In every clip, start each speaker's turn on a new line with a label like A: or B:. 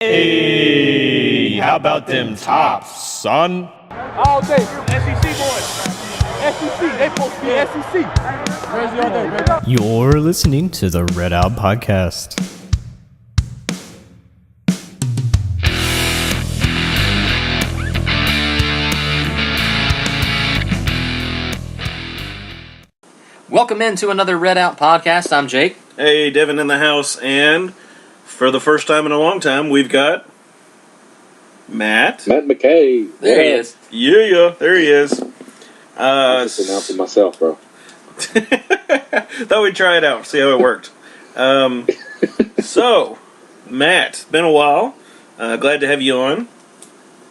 A: Hey, how about them tops, son?
B: All day, SEC boys. SEC, they supposed to be SEC. Jersey all day, baby.
A: You're listening to the Red Out Podcast.
C: Welcome into another Red Out Podcast. I'm Jake.
D: Hey, Devin in the house, and for the first time in a long time, we've got Matt
E: McCay.
C: There he is.
D: Yeah, there he is.
E: I just announced it myself, bro.
D: Thought we'd try it out, see how it worked. So, Matt, it's been a while. Glad to have you on.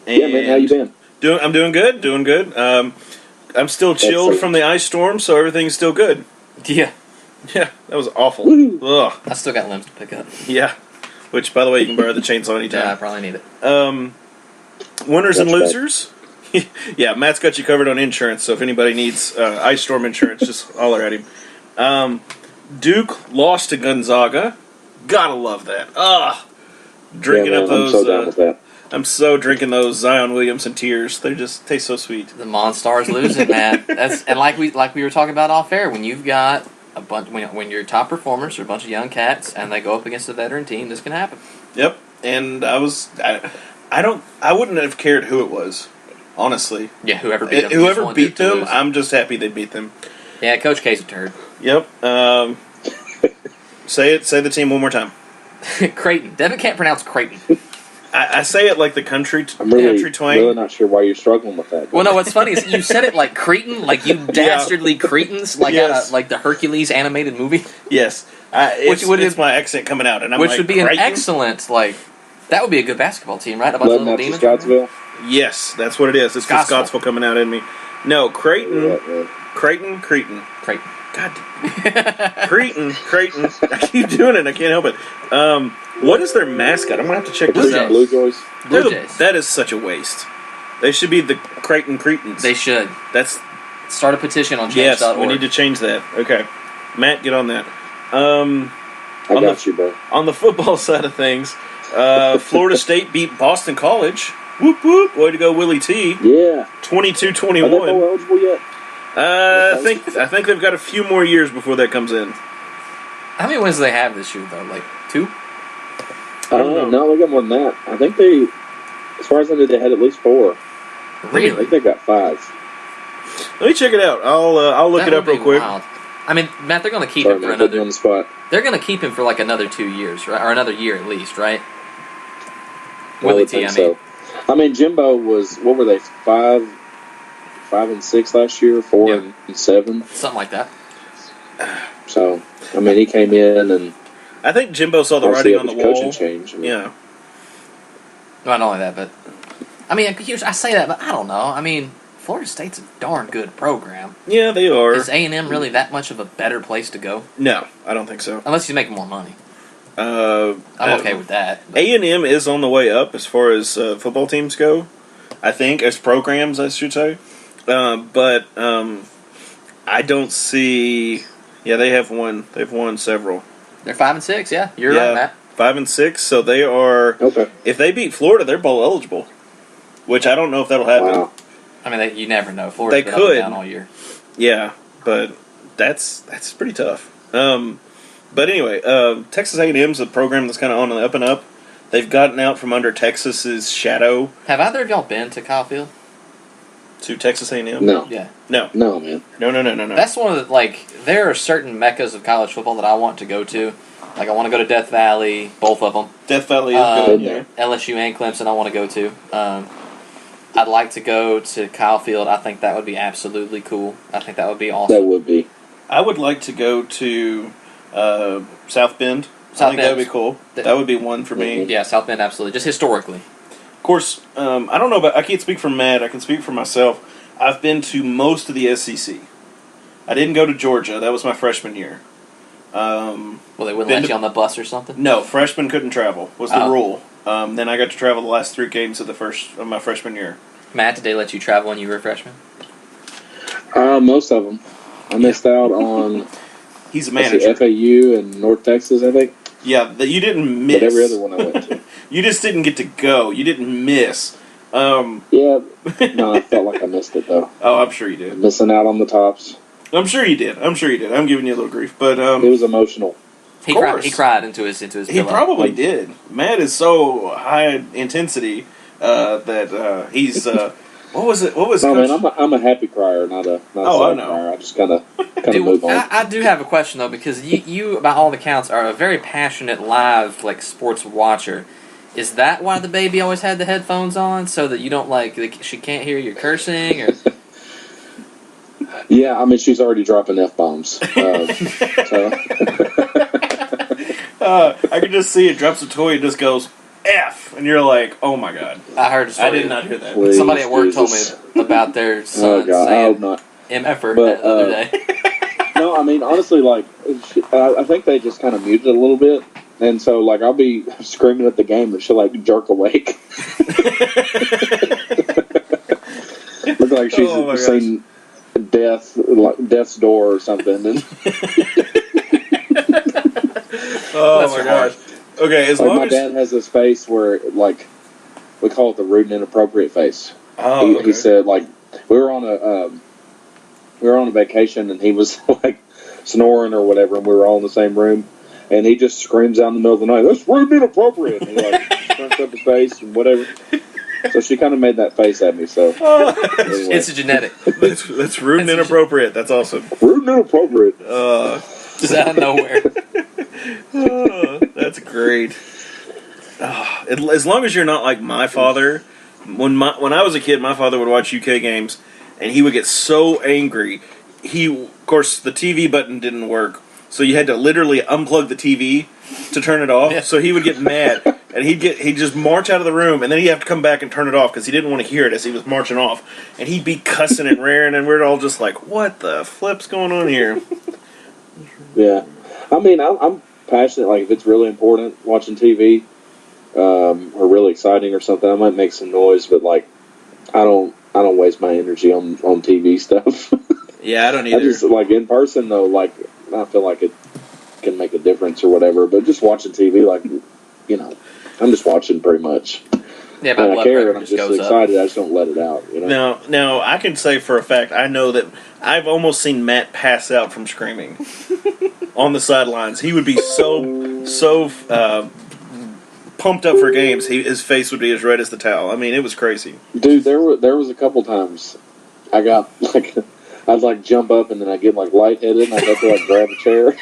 D: And
E: Yeah, man, how you been?
D: I'm doing good. I'm still chilled from the ice storm, so everything's still good.
C: Yeah.
D: Yeah, that was awful.
E: Woo.
D: Ugh.
C: I still got limbs to pick up.
D: Yeah. Which, by the way, you can borrow the chainsaw anytime.
C: Yeah, I probably need it.
D: Winners and
E: That's
D: losers. Yeah, Matt's got you covered on insurance, so if anybody needs ice storm insurance, just holler at him. Duke lost to Gonzaga. Gotta love that. Drinking up those.
E: I'm so down with that.
D: I'm so drinking those Zion Williamson tears. They just taste so sweet.
C: The Monstars losing, man. And like we were talking about off air, when you've got a bunch, when your top performers are a bunch of young cats and they go up against a veteran team, this can happen.
D: Yep. And I wouldn't have cared who it was, honestly.
C: Yeah, whoever beat them.
D: Whoever beat them, I'm just happy they beat them.
C: Yeah, Coach K's a turd.
D: Yep. Say the team one more time.
C: Creighton. Devin can't pronounce Creighton.
D: I say it like the country
E: I'm
D: twang.
E: really not sure why you're struggling with that.
C: Well, no, what's funny is you said it like Cretan, like you dastardly Cretans, like
D: Yes.
C: out of, like the Hercules animated movie.
D: Yes. It's my accent coming out, and I'm
C: Which
D: like,
C: would be an
D: Creighton?
C: excellent, like, that would be a good basketball team, right? A bunch of
E: Blood
C: little
E: Nuts
C: demons.
E: Scottsville.
D: Yes, that's what it is. It's the
C: Scottsville.
D: Scottsville coming out in me. No, Creighton.
E: Yeah, man.
D: Creighton.
C: Creighton.
D: God, Creighton. I keep doing it. I can't help it. What is their mascot? I'm gonna have to check this out.
E: Blue Jays.
C: Blue Jays.
D: That is such a waste. They should be the Creighton Cretans.
C: They should.
D: That's
C: Start a petition on
D: yes.
C: change.org.
D: We need to change that. Okay, Matt, get on that.
E: I got you, bro.
D: On the football side of things, Florida State beat Boston College. Whoop whoop! Way to go, Willie T.
E: Yeah.
D: 22-21.
E: Are they bowl eligible yet?
D: I think they've got a few more years before that comes in.
C: How many wins do they have this year, though? Like, 2?
E: I don't know. No, they got more than that. I think they, as far as I know, they had at least 4. I
C: Really?
E: think they got 5.
D: Let me check it out. I'll look it up real quick.
C: Wild. I mean, Matt, they're going to keep
E: Sorry,
C: him for
E: man, put you
C: another.
E: on the spot.
C: They're going to keep him for like another 2 years, right? Or another year at least, right?
E: I
C: Willie
E: would
C: T.
E: think
C: I mean,
E: so. I mean, Jimbo was, what were they, 5 and 6 last year, 4 and 7.
C: something like that.
E: So, I mean, he came in and
D: I think Jimbo saw the
E: obviously
D: writing on the
E: coaching
D: wall.
E: change. I mean,
D: Yeah.
C: Well, not only that, but I mean, I say that, but I don't know. I mean, Florida State's a darn good program.
D: Yeah, they are.
C: Is A&M really that much of a better place to go?
D: No, I don't think so.
C: Unless he's making more money.
D: I'm
C: I'm okay with that. but-
D: A&M is on the way up as far as football teams go. I think as programs, I should say. But I don't see. Yeah, they have won. They've won several.
C: They're 5 and 6. Yeah, you're
D: Yeah,
C: right, Matt.
D: 5 and 6. So they are.
E: Okay.
D: If they beat Florida, they're bowl eligible. Which I don't know if that'll happen.
E: Wow.
C: I mean, you never know. Florida's
D: They
C: been up and
D: could.
C: down all year.
D: Yeah, but that's pretty tough. But anyway, Texas A&M's a program that's kind of on the up and up. They've gotten out from under Texas's shadow
C: Have either of y'all been to Kyle
D: to Texas A&M.
E: No.
C: Yeah.
D: No.
E: No, man.
D: No.
C: That's one of the, like, there are certain meccas of college football that I want to go to. Like, I want to go to Death Valley, both of them.
D: Death Valley is good. Yeah.
C: LSU and Clemson I want to go to. I'd like to go to Kyle Field. I think that would be absolutely cool. I think that would be awesome.
E: That would be.
D: I would like to go to South Bend. I think that would be cool. That would be one for me.
C: Yeah, South Bend, absolutely. Just historically.
D: Of course, I don't know about. I can't speak for Matt. I can speak for myself. I've been to most of the SEC. I didn't go to Georgia. That was my freshman year.
C: Well, they wouldn't
D: Been
C: let
D: to-
C: you on the bus or something?
D: No, freshmen couldn't travel. Was the
C: Oh.
D: rule. Then I got to travel the last 3 games of my freshman year.
C: Matt, did they let you travel when you were a freshman?
E: Most of them. I missed out on
D: He's a
E: let's see,
D: manager.
E: FAU and North Texas, I think.
D: Yeah, that you didn't miss.
E: But every other one I went to.
D: You just didn't get to go. You didn't miss.
E: Yeah, no, I felt like I missed it though.
D: Oh, I'm sure you did.
E: Missing out on the tops.
D: I'm sure you did. I'm giving you a little grief, but
E: It was emotional.
C: He cried into his pillow.
D: He probably did. Matt is so high intensity that he's. What was it? What was?
E: No,
D: Coach?
E: man, I'm a happy crier, not a sad crier. I just kind of move on.
C: I do have a question though, because you, by all accounts, are a very passionate live sports watcher. Is that why the baby always had the headphones on, so that you don't she can't hear you cursing? Or?
E: Yeah, I mean she's already dropping F-bombs.
D: I can just see it drops a toy and just goes F, and you're like, oh my god.
C: I heard a story.
D: I did not hear that.
E: Please,
C: Somebody at work
E: Jesus.
C: told me about their son
E: Oh God, I hope
C: saying
E: not.
C: M-effort
E: But,
C: the other day.
E: No, I mean honestly, I think they just kind of muted it a little bit, and so I'll be screaming at the game and she'll jerk awake. Look like she's seen death's door or something. And
D: oh my gosh. Okay, as long
E: my
D: as
E: dad has this face where we call it the rude and inappropriate face.
D: oh, okay.
E: He said we were on a vacation and he was snoring or whatever, and we were all in the same room, and he just screams out in the middle of the night, "That's rude and inappropriate!" And he turns up his face and whatever. So she kind of made that face at me. So anyway.
C: It's a genetic.
D: That's rude and inappropriate. That's awesome.
E: Rude and inappropriate.
C: Just out of nowhere.
D: That's great. As long as you're not like my father. When I was a kid, my father would watch UK games, and he would get so angry. Of course, the TV button didn't work, so you had to literally unplug the TV to turn it off. Yeah. So he would get mad, and he'd just march out of the room, and then he'd have to come back and turn it off because he didn't want to hear it as he was marching off. And he'd be cussing and raring, and we're all just like, "What the flip's going on here?"
E: Yeah, I mean, I'm passionate. If it's really important watching TV, or really exciting or something, I might make some noise, but I don't waste my energy on TV stuff.
D: Yeah, I don't either.
E: I just in person though, I feel like it can make a difference or whatever. But just watching TV, I'm just watching pretty much.
C: Yeah, but
E: I care and I'm just excited. I just don't let it out.
D: Now I can say for a fact I know that I've almost seen Matt pass out from screaming on the sidelines. He would be so pumped up for games. His face would be as red as the towel. I mean, it was crazy.
E: Dude, there was a couple times I got I'd jump up and then I'd get lightheaded and I'd have to grab a chair.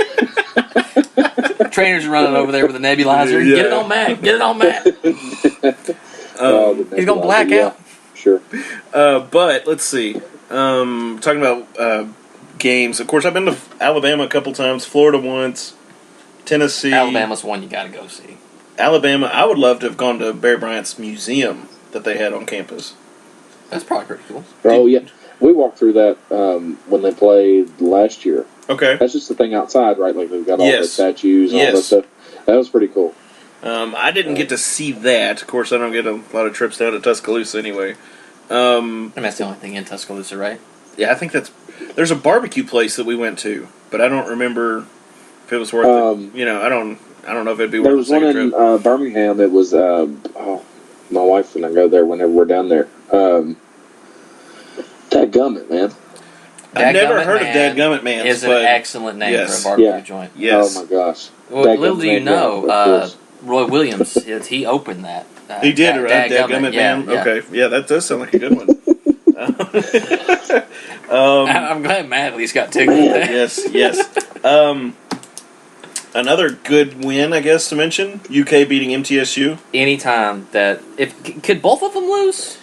C: Trainers running over there with a nebulizer. Yeah. Get it on Matt. Get it on Matt. He's gonna black out.
E: Sure.
D: But let's see. Talking about games. Of course, I've been to Alabama a couple times. Florida once. Tennessee.
C: Alabama's one you gotta go see.
D: Alabama. I would love to have gone to Barry Bryant's museum that they had on campus.
C: That's probably pretty cool.
E: Oh yeah. We walked through that when they played last year.
D: Okay.
E: That's just the thing outside, right? They've got all the statues and all that stuff. That was pretty cool.
D: I didn't get to see that. Of course, I don't get a lot of trips down to Tuscaloosa anyway.
C: And that's the only thing in Tuscaloosa, right?
D: Yeah, I think there's a barbecue place that we went to, but I don't remember if it was worth it. I don't know if it'd be worth the second trip.
E: There was one in Birmingham. It was, my wife and I go there whenever we're down there. Dagumit, man.
D: I've never heard of Dagumit Man.
C: Is an excellent name for a barbecue joint.
D: Yes.
E: Oh my gosh.
C: Well, little do you know, Roy Williams, he opened that.
D: He did, right? Dagumit Man.
C: Yeah.
D: Okay. Yeah, that does sound like a good one.
C: I'm glad Matt at least got tickled with that.
D: Yes. Another good win, I guess, to mention. UK beating MTSU.
C: Anytime that... Could both of them lose?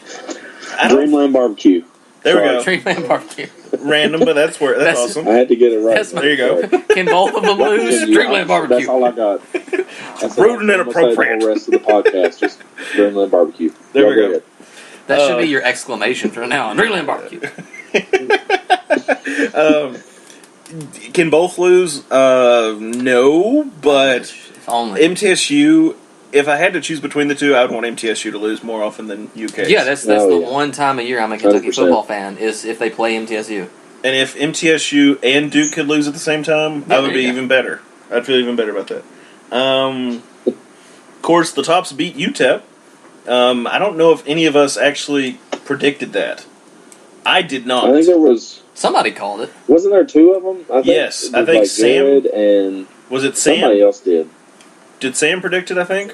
E: Dreamland barbecue.
D: There we go.
C: Dreamland barbecue.
D: Random, but that's awesome.
E: I had to get it right.
D: There you go.
C: Can both of them lose? Dreamland barbecue.
E: That's all I got.
D: Rude and inappropriate.
E: The rest of the podcast, just Dreamland barbecue.
D: There we go.
C: That should be your exclamation from now on. Dreamland barbecue.
D: Can both lose? No, but
C: if only.
D: MTSU. If I had to choose between the two, I would want MTSU to lose more often than UK.
C: Yeah, that's the one time a year I'm a Kentucky 100%. Football fan is if they play MTSU.
D: And if MTSU and Duke could lose at the same time, I would be even better. I'd feel even better about that. Of course, the Tops beat UTEP. I don't know if any of us actually predicted that. I did not.
E: I think there was...
C: Somebody called it.
E: Wasn't there two of them? I think
D: Yes, I think Sam...
E: Jared and...
D: Was it Sam?
E: Somebody else did.
D: Did Sam predict it, I think?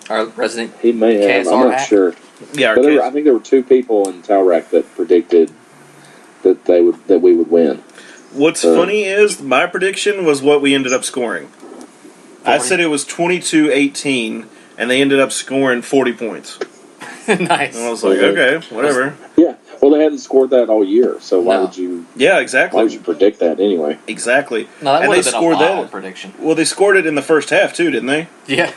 C: Our resident
E: He may have.
C: KSR
E: I'm not
C: hack.
E: sure.
D: Yeah,
E: But I think there were two people in Talrack that predicted that we would win.
D: What's funny is my prediction was what we ended up scoring. I said it was 22-18, and they ended up scoring 40 points.
C: Nice.
D: And I was like, okay, whatever.
E: Yeah. Well, they hadn't scored that all year, so why would you?
D: Yeah,
E: Why
D: exactly.
E: would you predict that anyway?
D: Exactly.
C: No, that
D: and
C: would
D: they
C: have been
D: scored
C: a wild
D: that.
C: prediction.
D: Well, they scored it in the first half too, didn't they?
C: Yeah.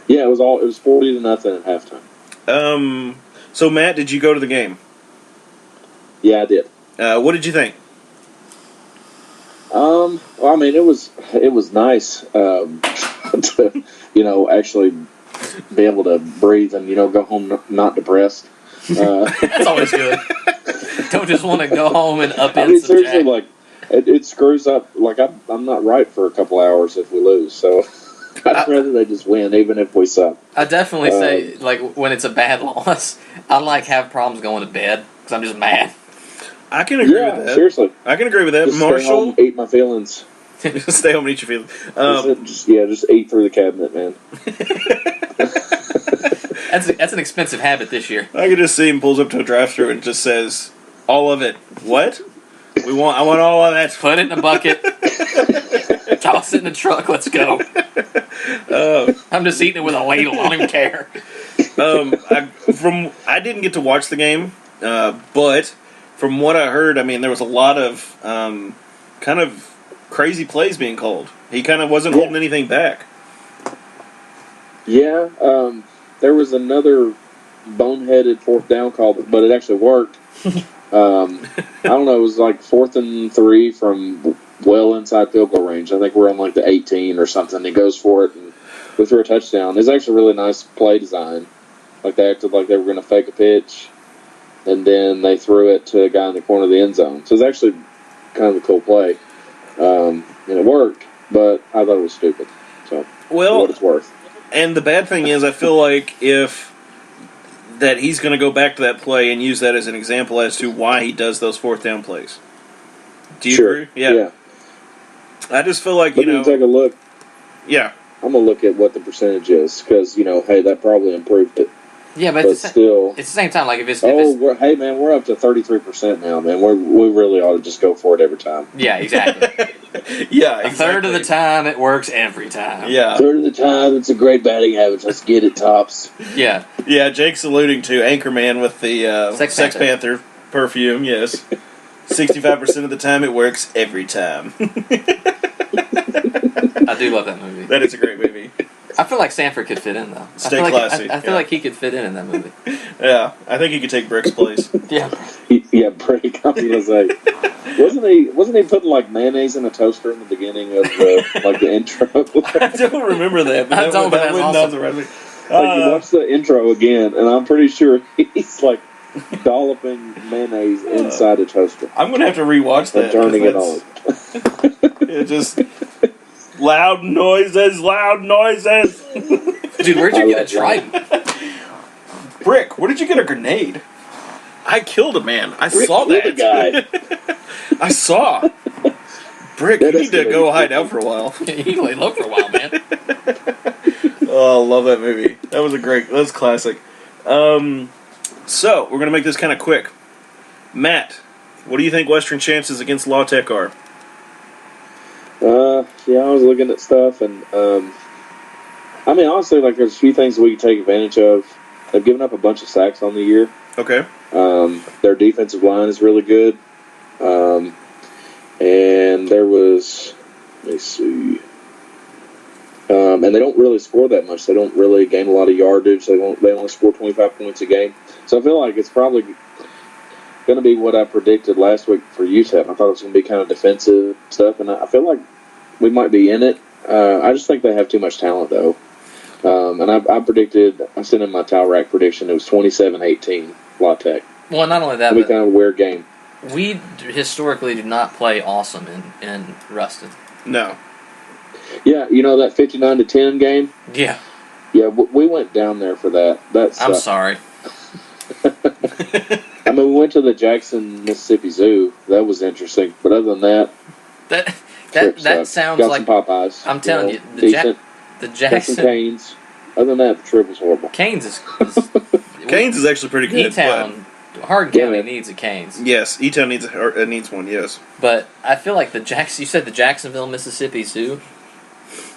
E: Yeah, it was 40-0 at halftime.
D: So Matt, did you go to the game?
E: Yeah, I did.
D: What did you think?
E: Well, I mean, it was nice to actually be able to breathe and go home not depressed.
C: That's always good. Don't just want to go home and upend
E: I mean,
C: some
E: seriously,
C: jack.
E: like it screws up. Like I'm not right for a couple hours if we lose, so I'd rather they just win, even if we suck.
C: I definitely say, like, when it's a bad loss, I have problems going to bed because I'm just mad.
D: I can agree with that.
E: Seriously,
D: I can agree with that.
E: just stay
D: Marshall,
E: home, eat my feelings.
D: stay home and eat your feelings.
E: Just eat through the cabinet, man.
C: That's an expensive habit this year.
D: I can just see him pulls up to a drive-thru and just says, "All of it." What? I want all of that.
C: Put it in a bucket. Toss it in the truck. Let's go. I'm just eating it with a ladle. I don't even care.
D: I didn't get to watch the game, but from what I heard, I mean, there was a lot of kind of crazy plays being called. He kind of wasn't holding anything back.
E: Yeah, there was another boneheaded fourth down call, but it actually worked. I don't know, it was like 4th and 3 from well inside field goal range. I think we're on like the 18 or something. He goes for it, and we threw a touchdown. It's actually a really nice play design. Like they acted like they were going to fake a pitch, and then they threw it to a guy in the corner of the end zone. So it's actually kind of a cool play. And it worked, but I thought it was stupid. So, for what it's worth.
D: And the bad thing is, I feel like that he's going to go back to that play and use that as an example as to why he does those fourth down plays. Do you agree? Yeah. I just feel like,
E: take a look.
D: Yeah.
E: I'm going to look at what the percentage is, because, hey, that probably improved it.
C: Yeah, but
E: still,
C: it's the same time. Like if it's
E: we're up to 33% now, man. We really ought to just go for it every time.
C: Yeah, exactly.
D: Yeah,
C: exactly. A third of the time, it works every time.
D: Yeah,
E: a third of the time, it's a great batting average. Let's get it, Tops.
C: Yeah,
D: yeah. Jake's alluding to Anchorman with the Sex Panther perfume. Yes, 65% of the time, it works every time.
C: I do love that movie.
D: That is a great movie.
C: I feel like Sanford could fit in, though.
D: Stay
C: classy.
D: Like,
C: I feel like he could fit in that movie.
D: Yeah, I think he could take Brick's place.
C: Yeah.
E: Brick. I was gonna say, wasn't he putting like mayonnaise in a toaster in the beginning of the intro?
D: I don't remember that. But
C: I don't. But that's awesome.
E: You watch the intro again, and I'm pretty sure he's like dolloping mayonnaise inside a toaster.
D: I'm gonna have to rewatch that.
E: And turning it on.
D: It just. Loud noises.
C: Dude, where'd you get a trident?
D: Brick, where did you get a grenade? I killed a man. I saw that.
E: A guy.
D: I saw. Brick, you need to go hide out for a while.
C: You lay low for a while, man.
D: Oh, I love that movie. That's classic. So, we're going to make this kind of quick. Matt, what do you think Western chances against La Tech are?
E: I was looking at stuff, and I mean, honestly, like there's a few things we can take advantage of. They've given up a bunch of sacks on the year.
D: Okay.
E: Their defensive line is really good, and there was, let me see, and they don't really score that much. They don't really gain a lot of yardage. They only score 25 points a game. So I feel like it's probably going to be what I predicted last week for UTEP. I thought it was going to be kind of defensive stuff, and I feel like we might be in it. I just think they have too much talent, though. And I sent in my Talrack prediction. It was 27-18, La Tech.
C: Well, not only that,
E: It'll be kind of a weird game.
C: We historically do not play awesome in Ruston.
D: No.
E: Yeah, you know that 59-10 game?
C: Yeah.
E: Yeah, we went down there for that.
C: I'm sorry.
E: I mean, we went to the Jackson, Mississippi Zoo. That was interesting. But other than that,
C: that sounds
E: got
C: like
E: some Popeyes.
C: I'm telling you,
E: decent.
C: the
E: Got some
C: Jackson
E: Canes. Other than that, the trip was horrible.
C: Canes is
D: Canes is actually pretty good.
C: E-Town, Hardin County needs a Canes.
D: Yes, E-Town needs one. Yes,
C: but I feel like you said the Jacksonville, Mississippi Zoo.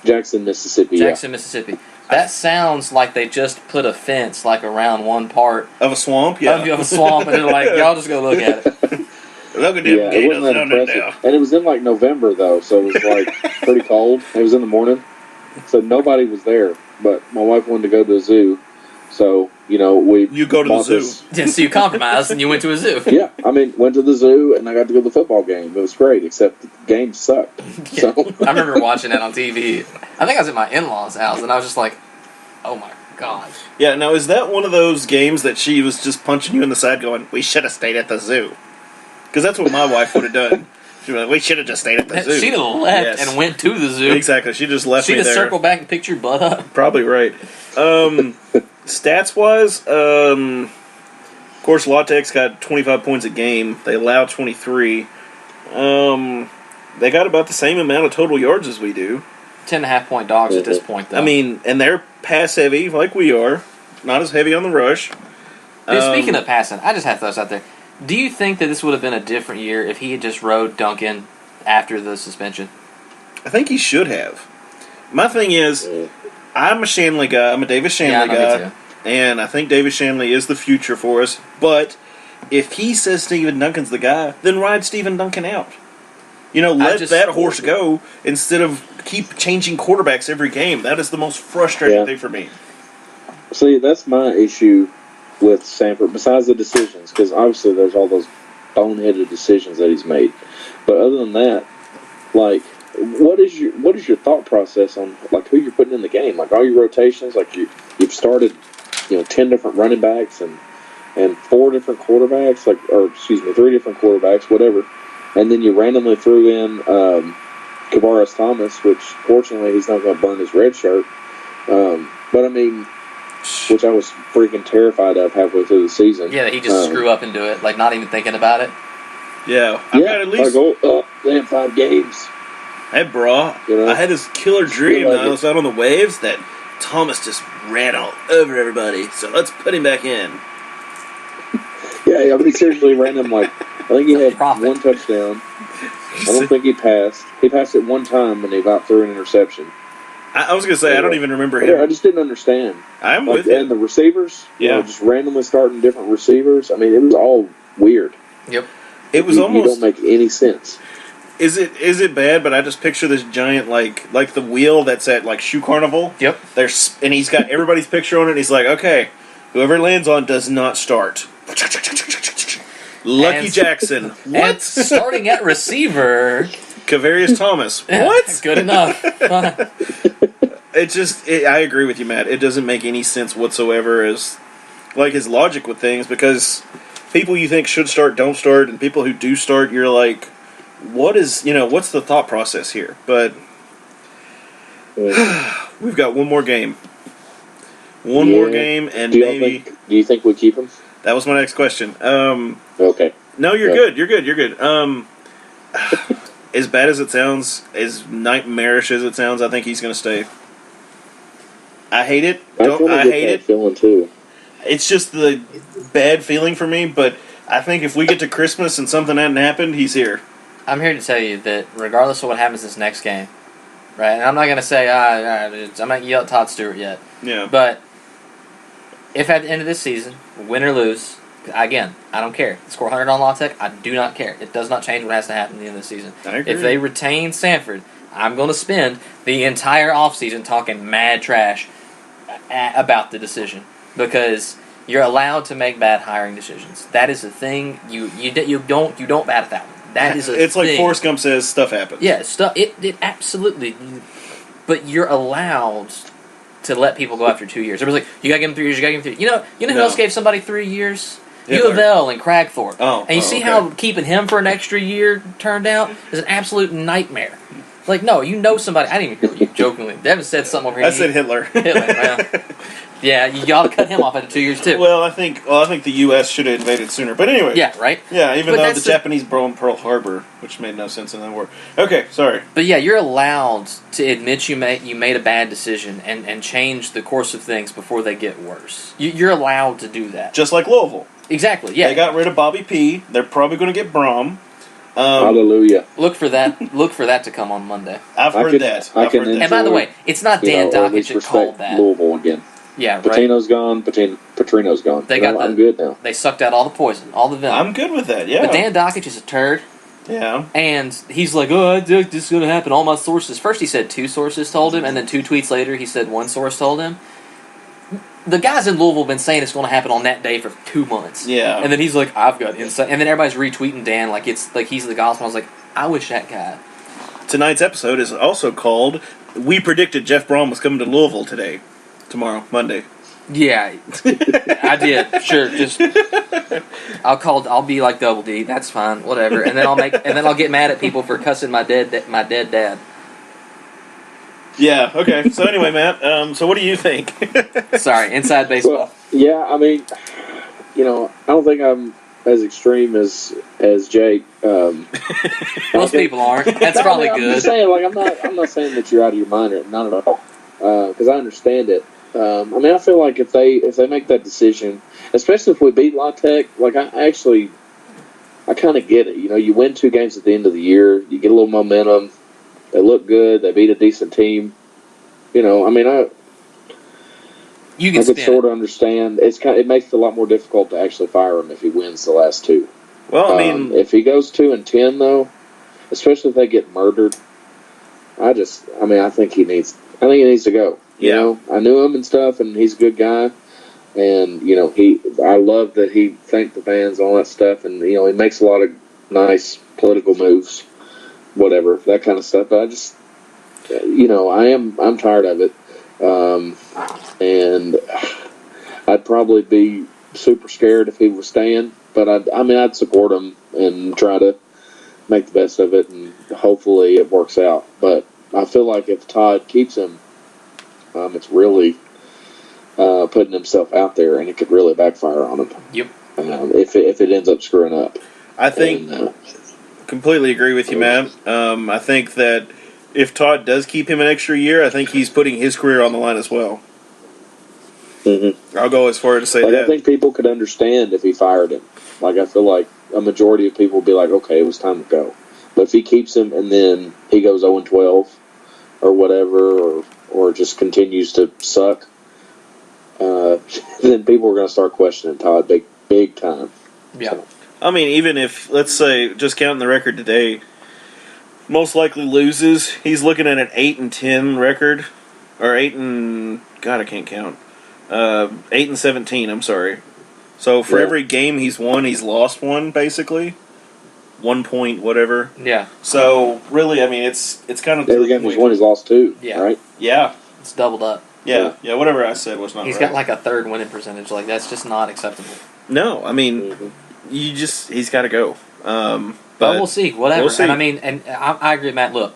E: Jackson, Mississippi.
C: Mississippi. That sounds like they just put a fence like around one part
D: of a swamp. Yeah,
C: of a swamp, and they're like, y'all just go look at it.
D: Look at them
E: it wasn't that impressive. And it was in like November though, so it was like pretty cold. It was in the morning, so nobody was there. But my wife wanted to go to the zoo, so you go to the zoo.
C: Yeah, so you compromised and you went to a zoo.
E: Yeah, I mean, went to the zoo and I got to go to the football game. It was great, except the game sucked.
C: Yeah. So I remember watching that on TV. I think I was at my in-laws' house, and I was just like, "Oh my god!"
D: Yeah. Now, is that one of those games that she was just punching you in the side, going, "We should have stayed at the zoo"? Because that's what my wife would have done. She was like, "We should have just stayed at the zoo."
C: She'd have left and went to the zoo.
D: Exactly. She just left me there.
C: She'd have circled back and picked your butt up.
D: Probably right. Stats-wise, of course, La Tech's got 25 points a game. They allow 23. They got about the same amount of total yards as we do.
C: 10.5-point dogs at this point, though.
D: I mean, and they're pass-heavy like we are. Not as heavy on the rush.
C: Dude, speaking of passing, I just have to throw this out there. Do you think that this would have been a different year if he had just rode Duncan after the suspension?
D: I think he should have. My thing is, I'm a Shanley guy. I'm a Davis Shanley guy. And I think Davis Shanley is the future for us. But if he says Stephen Duncan's the guy, then ride Stephen Duncan out. Let that horse go instead of keep changing quarterbacks every game. That is the most frustrating thing for me.
E: See, that's my issue with Sanford, besides the decisions, because obviously there's all those boneheaded decisions that he's made. But other than that, like, what is your thought process on like who you're putting in the game? Like all your rotations, like you've started, 10 different running backs and 4 different quarterbacks, 3 different quarterbacks, whatever. And then you randomly threw in Kavaris Thomas, which fortunately he's not going to burn his red shirt. But I mean, which I was freaking terrified of halfway through the season.
C: Yeah, he just screw up and do it, like not even thinking about it.
D: Yeah, I've got at least.
E: They had 5 games.
D: Hey, bro, I had this killer dream that I was out on the waves that Thomas just ran all over everybody. So let's put him back in.
E: Yeah, I mean, seriously, ran him like. I think he had 1 touchdown. I don't think he passed. He passed it 1 time and he about threw an interception.
D: I was going to say, I don't even remember him.
E: I just didn't understand.
D: I'm with you.
E: And the receivers, just randomly starting different receivers. I mean, it was all weird.
C: Yep.
D: It was almost...
E: You don't make any sense.
D: Is it bad, but I just picture this giant, like the wheel that's at, like, Shoe Carnival.
C: Yep.
D: And he's got everybody's picture on it, and he's like, okay, whoever it lands on does not start. Lucky Jackson. What?
C: And starting at receiver...
D: Kavarius Thomas. What?
C: Good enough.
D: I agree with you, Matt. It doesn't make any sense whatsoever as, like, his logic with things, because people you think should start don't start, and people who do start, you're like, what's the thought process here? But we've got one more game. One more game, and
E: do you think we keep him?
D: That was my next question.
E: Okay.
D: No, you're good. You're good. As bad as it sounds, as nightmarish as it sounds, I think he's going to stay. I hate it. I hate it.
E: Feeling too.
D: It's just the bad feeling for me, but I think if we get to Christmas and something hadn't happened, he's here.
C: I'm here to tell you that regardless of what happens this next game, right, and I'm not going to say, I'm not going to yell at Todd Stewart yet.
D: Yeah.
C: But if at the end of this season, win or lose, again, I don't care. Score 100 on La Tech, I do not care. It does not change what has to happen at the end of the season.
D: I agree.
C: If they retain Sanford, I'm going to spend the entire offseason talking mad trash about the decision, because you're allowed to make bad hiring decisions. That is a thing. You don't bat at that one. That is a
D: It's
C: thing.
D: like Forrest Gump says, stuff happens.
C: Yeah, stuff. It absolutely. But you're allowed to let people go after 2 years. Everybody's like, you got to give them 3 years. You got to give them 3 years. You know who else gave somebody 3 years? U of L and Cragthorpe. And you see how keeping him for an extra year turned out is an absolute nightmare. Like, no, you know somebody. I didn't even hear you jokingly. Devin said something over here.
D: I said Hitler.
C: Hitler, well. Yeah, y'all cut him off after 2 years, too.
D: Well, I think the U.S. should have invaded sooner. But anyway.
C: Yeah, right?
D: Yeah, even
C: But
D: though
C: that's
D: the Japanese bombed Pearl Harbor, which made no sense in that war. Okay, sorry.
C: But yeah, you're allowed to admit you made a bad decision and change the course of things before they get worse. You're allowed to do that.
D: Just like Louisville.
C: Exactly, yeah.
D: They got rid of Bobby P. They're probably going to get Brom.
E: Hallelujah.
C: Look for that to come on Monday.
D: I've heard that.
C: And by the way, it's not Dan Dockich that called that.
E: Louisville again.
C: Yeah, right.
E: Patino's gone. Petrino's gone. I'm good now.
C: They sucked out all the poison, all the venom.
D: I'm good with that, yeah.
C: But Dan Dockich is a turd.
D: Yeah.
C: And he's like, oh, this is going to happen. All my sources. First he said 2 sources told him, and then 2 tweets later he said 1 source told him. The guys in Louisville have been saying it's going to happen on that day for 2 months.
D: Yeah.
C: And then he's like, I've got insight. And then everybody's retweeting Dan like it's like he's the gospel. I was like, I wish that guy.
D: Tonight's episode is also called We Predicted Jeff Brom was coming to Louisville tomorrow, Monday.
C: Yeah, I did. Sure, just I'll be like Double D. That's fine, whatever. And then I'll get mad at people for cussing my dead dad.
D: Yeah. Okay. So anyway, Matt. So what do you think?
C: Sorry, inside baseball.
E: Well, yeah, I mean, I don't think I'm as extreme as Jake.
C: Most people aren't. That's probably
E: I'm
C: good.
E: just saying, I'm not saying that you're out of your mind, or not at all, because I understand it. I feel like if they make that decision, especially if we beat La Tech, I kind of get it. You win 2 games at the end of the year, you get a little momentum. They look good. They beat a decent team. I could sort of understand. It makes it a lot more difficult to actually fire him if he wins the last 2.
D: Well,
E: if he goes 2-10 though, especially if they get murdered, I think he needs to go.
D: Yeah.
E: I knew him and stuff, and he's a good guy. And I love that he thanked the fans, all that stuff, and he makes a lot of nice political moves, whatever, that kind of stuff. But I just, I'm tired of it. And I'd probably be super scared if he was staying, but I'd support him and try to make the best of it, and hopefully it works out. But I feel like if Todd keeps him, it's really putting himself out there, and it could really backfire on him.
C: Yep.
E: If it ends up screwing up.
D: I think completely agree with you, Matt. I think that if Todd does keep him an extra year, I think he's putting his career on the line as well.
E: Mm-hmm.
D: I'll go as far as to say that.
E: I think people could understand if he fired him. I feel like a majority of people would be like, okay, it was time to go. But if he keeps him and then he goes 0-12 or whatever, or just continues to suck, then people are going to start questioning Todd big time.
C: Yeah.
E: So.
D: Even if, let's say, just counting the record today, most likely loses, he's looking at an 8-10 record, or 8 and God, I can't count. 8-17. I'm sorry. So for every game he's won, he's lost one basically. 1 point, whatever.
C: Yeah.
D: So really, it's kind of
E: every game he's won, he's lost 2.
C: Yeah.
E: Right.
D: Yeah.
C: It's doubled up.
D: Yeah. Yeah. Whatever I said was not.
C: He's
D: right.
C: got like a 3rd winning percentage. That's just not acceptable.
D: No, he's got to go.
C: But we'll see. Whatever.
D: We'll see.
C: And I agree, Matt. Look,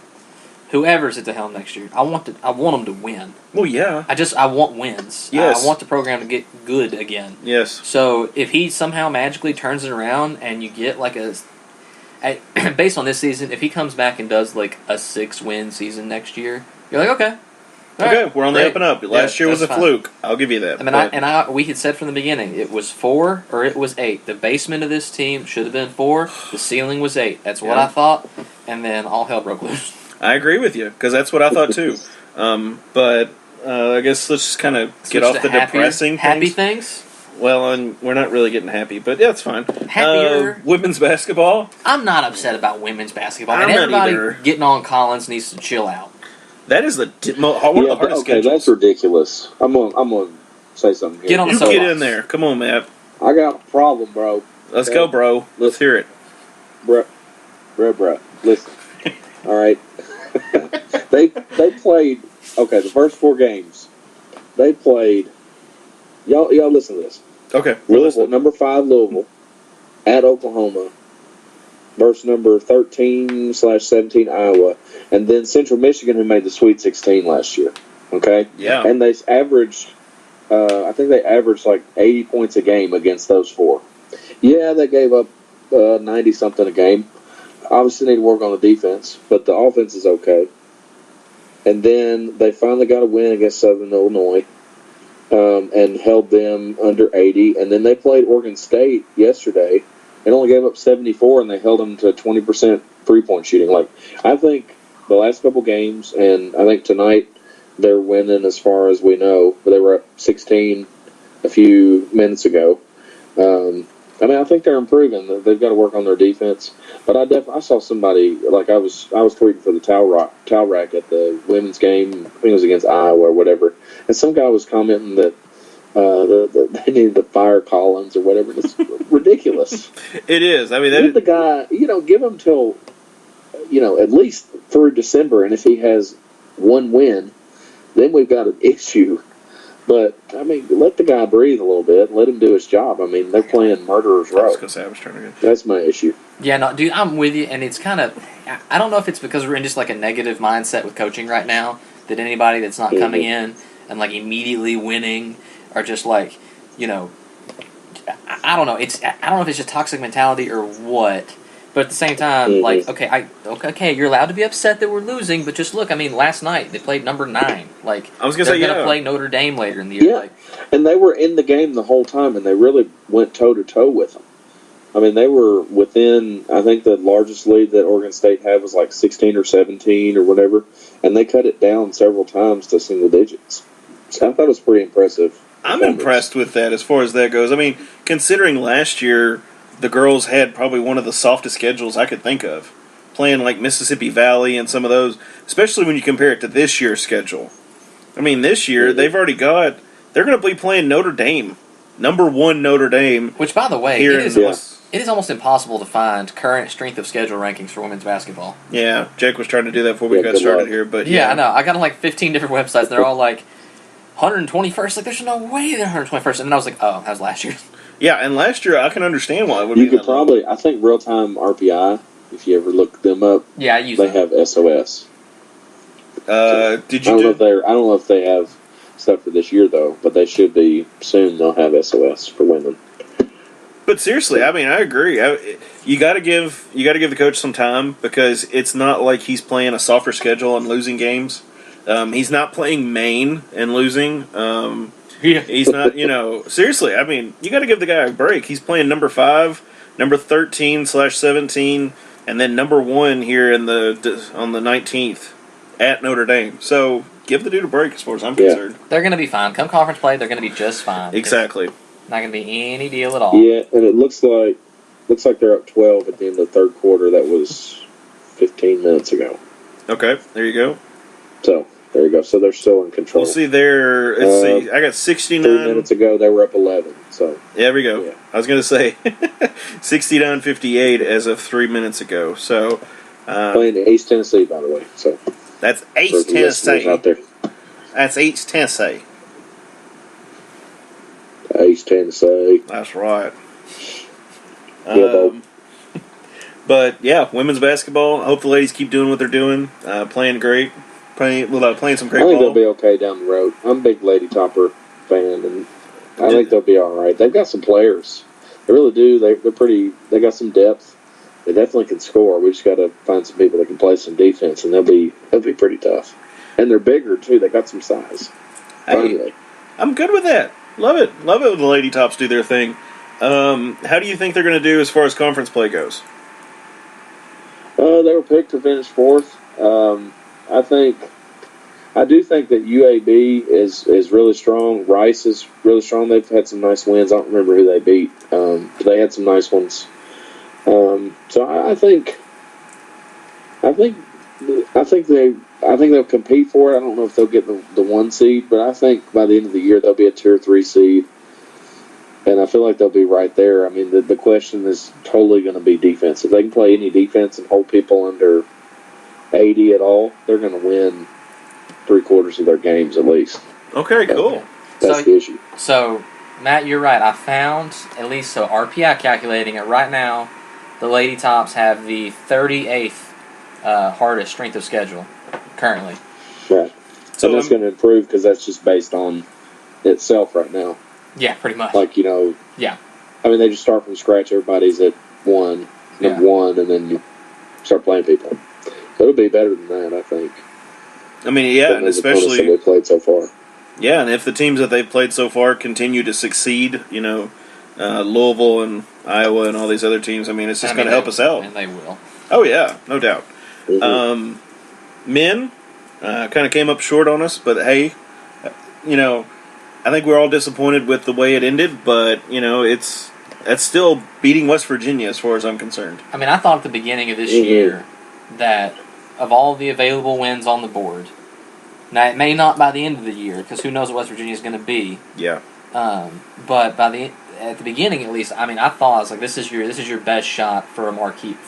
C: whoever's at the helm next year, I want them to win.
D: Well, yeah.
C: I want wins.
D: Yes.
C: I want the program to get good again.
D: Yes.
C: So if he somehow magically turns it around and you get based on this season, if he comes back and does like a 6-win season next year, you're like, okay.
D: Okay, we're on the up and up. Last year was a fluke. I'll give you that.
C: We had said from the beginning, it was 4 or it was 8. The basement of this team should have been 4. The ceiling was 8. That's what I thought. And then all hell broke loose.
D: I agree with you, because that's what I thought too. But I guess let's just kind of get off the depressing
C: happy things.
D: Well, and we're not really getting happy, but yeah, it's fine.
C: Happier.
D: Women's basketball.
C: I'm not upset about women's basketball.
D: I'm
C: and everybody
D: not either.
C: getting on Collins needs to chill out.
D: That is one of the hardest schedules.
E: That's ridiculous. I'm gonna say something here.
C: Get on the
D: soapbox. Get in there. Come on, Matt.
E: I got a problem, bro.
D: Let's go, bro. Let's hear it.
E: Bruh. Listen. All right. They played. Okay, the first 4 games. They played. Y'all listen to this.
D: Okay.
E: Louisville, number 5 Louisville, at Oklahoma, versus number 13/17 Iowa, and then Central Michigan, who made the Sweet 16 last year. Okay,
D: Yeah.
E: and they averaged, I think they averaged like 80 points a game against those four. Yeah, they gave up 90 something a game. Obviously, need to work on the defense, but the offense is okay. And then they finally got a win against Southern Illinois, and held them under 80. And then they played Oregon State yesterday and only gave up 74, and they held them to 20% three-point shooting. Like, I think the last couple games, and I think tonight they're winning as far as we know, but they were up 16 a few minutes ago. I mean, I think they're improving. They've got to work on their defense. But I saw somebody, like I was tweeting for the towel rack at the women's game. I think it was against Iowa or whatever. And some guy was commenting that they needed to fire Collins or whatever. It's ridiculous.
D: It is. I mean,
E: Give the guy, give him till, at least through December. And if he has one win, then we've got an issue. But, I mean, let the guy breathe a little bit. Let him do his job. I mean, they're playing Murderer's Row.
D: I was trying to get...
E: That's my issue.
C: Yeah, no, dude, I'm with you, and it's kind of... I don't know if it's because we're in just, like, a negative mindset with coaching right now, that anybody that's not coming in and, like, immediately winning are just, like, I don't know. I don't know if it's just toxic mentality or what. But at the same time, like, okay, you're allowed to be upset that we're losing, but just look. I mean, last night they played number 9. Like,
D: I was gonna say,
C: they're gonna play Notre Dame later in the year.
E: Yeah,
C: Like,
E: and they were in the game the whole time, and they really went toe to toe with them. I mean, they were within. I think the largest lead that Oregon State had was like 16 or 17 or whatever, and they cut it down several times to single digits. So I thought it was pretty impressive.
D: I'm impressed with that as far as that goes. I mean, considering last year the girls had probably one of the softest schedules I could think of, playing like Mississippi Valley and some of those, especially when you compare it to this year's schedule. I mean, this year they've already got, they're going to be playing Notre Dame, number 1 Notre Dame.
C: which, by the way,
D: Here
C: it is almost impossible to find current strength of schedule rankings for women's basketball.
D: Yeah, Jake was trying to do that before we got started here, but
C: Yeah, I know. I got like 15 different websites, and they're all like 121st. Like, there's no way they're 121st. And then I was like, oh, that was last year.
D: Yeah, and last year I can understand why it would be.
E: You could probably, I think, real time RPI. If you ever look them up,
C: Yeah, I use
E: they
C: them.
E: have SOS.
D: Did you
E: I don't know if they have stuff for this year though, but they should be soon. They'll have SOS for women.
D: But seriously, I mean, I agree. You got to give the coach some time, because it's not like he's playing a softer schedule and losing games. He's not playing Maine and losing. He's not, seriously, I mean, you got to give the guy a break. He's playing number 5, number 13/17, and then number 1 here on the 19th at Notre Dame. So give the dude a break as far as I'm concerned.
C: They're going to be fine. Come conference play, they're going to be just fine.
D: Exactly.
C: Not going to be any deal at all.
E: Yeah, and it looks like they're up 12 at the end of the third quarter. That was 15 minutes ago.
D: Okay, there you go.
E: So there you go. So they're still in control.
D: We'll see there. Let's see. I got 69.
E: 3 minutes ago, they were up 11. So
D: there we go.
E: Yeah.
D: I was going to say 69-58 as of 3 minutes ago. So
E: playing East Tennessee, by the way. So
D: that's
E: for
D: East
E: the listeners
D: Tennessee.
E: out there.
D: That's East Tennessee.
E: East Tennessee.
D: That's right.
E: Yeah,
D: But yeah, women's basketball. I hope the ladies keep doing what they're doing, playing great, playing some great
E: I think
D: ball.
E: they'll be okay down the road. I'm a big Lady Topper fan, and I think they'll be all right. They've got some players. They really do. They're pretty. They got some depth. They definitely can score. We just got to find some people that can play some defense, and they'll be pretty tough. And they're bigger too. They got some size. Finally.
D: I'm good with that. Love it when the Lady Tops do their thing. How do you think they're going to do as far as conference play goes?
E: They were picked to finish 4th. I do think that UAB is really strong. Rice is really strong. They've had some nice wins. I don't remember who they beat, but they had some nice ones. So I think they'll compete for it. I don't know if they'll get the 1 seed, but I think by the end of the year they'll be a 2 or 3 seed. And I feel like they'll be right there. I mean, the question is totally going to be defense. If they can play any defense and hold people under 80 at all, they're going to win 3/4 of their games at least.
D: Okay, cool.
E: That's the issue.
C: So, Matt, you're right. I found, at least so RPI calculating it right now, the Lady Tops have the 38th hardest strength of schedule currently.
E: Right. So that's going to improve because that's just based on itself right now.
C: Yeah, pretty much.
E: Like, you know.
C: Yeah.
E: I mean, they just start from scratch. Everybody's at number one, and then you start playing people. So it'll be better than that, I think.
D: I mean, yeah, and especially
E: that we played so far.
D: Yeah, and if the teams that they've played so far continue to succeed, you know, Louisville and Iowa and all these other teams, I mean, it's just going to help us out.
C: And they will.
D: Oh, yeah, no doubt.
E: Mm-hmm.
D: Men kind of came up short on us, but hey, you know, I think we're all disappointed with the way it ended, but, you know, that's still beating West Virginia as far as I'm concerned.
C: I mean, I thought at the beginning of this year that of all the available wins on the board, now it may not by the end of the year, because who knows what West Virginia is going to be.
D: Yeah.
C: But at the beginning at least, I mean, I thought this is your best shot for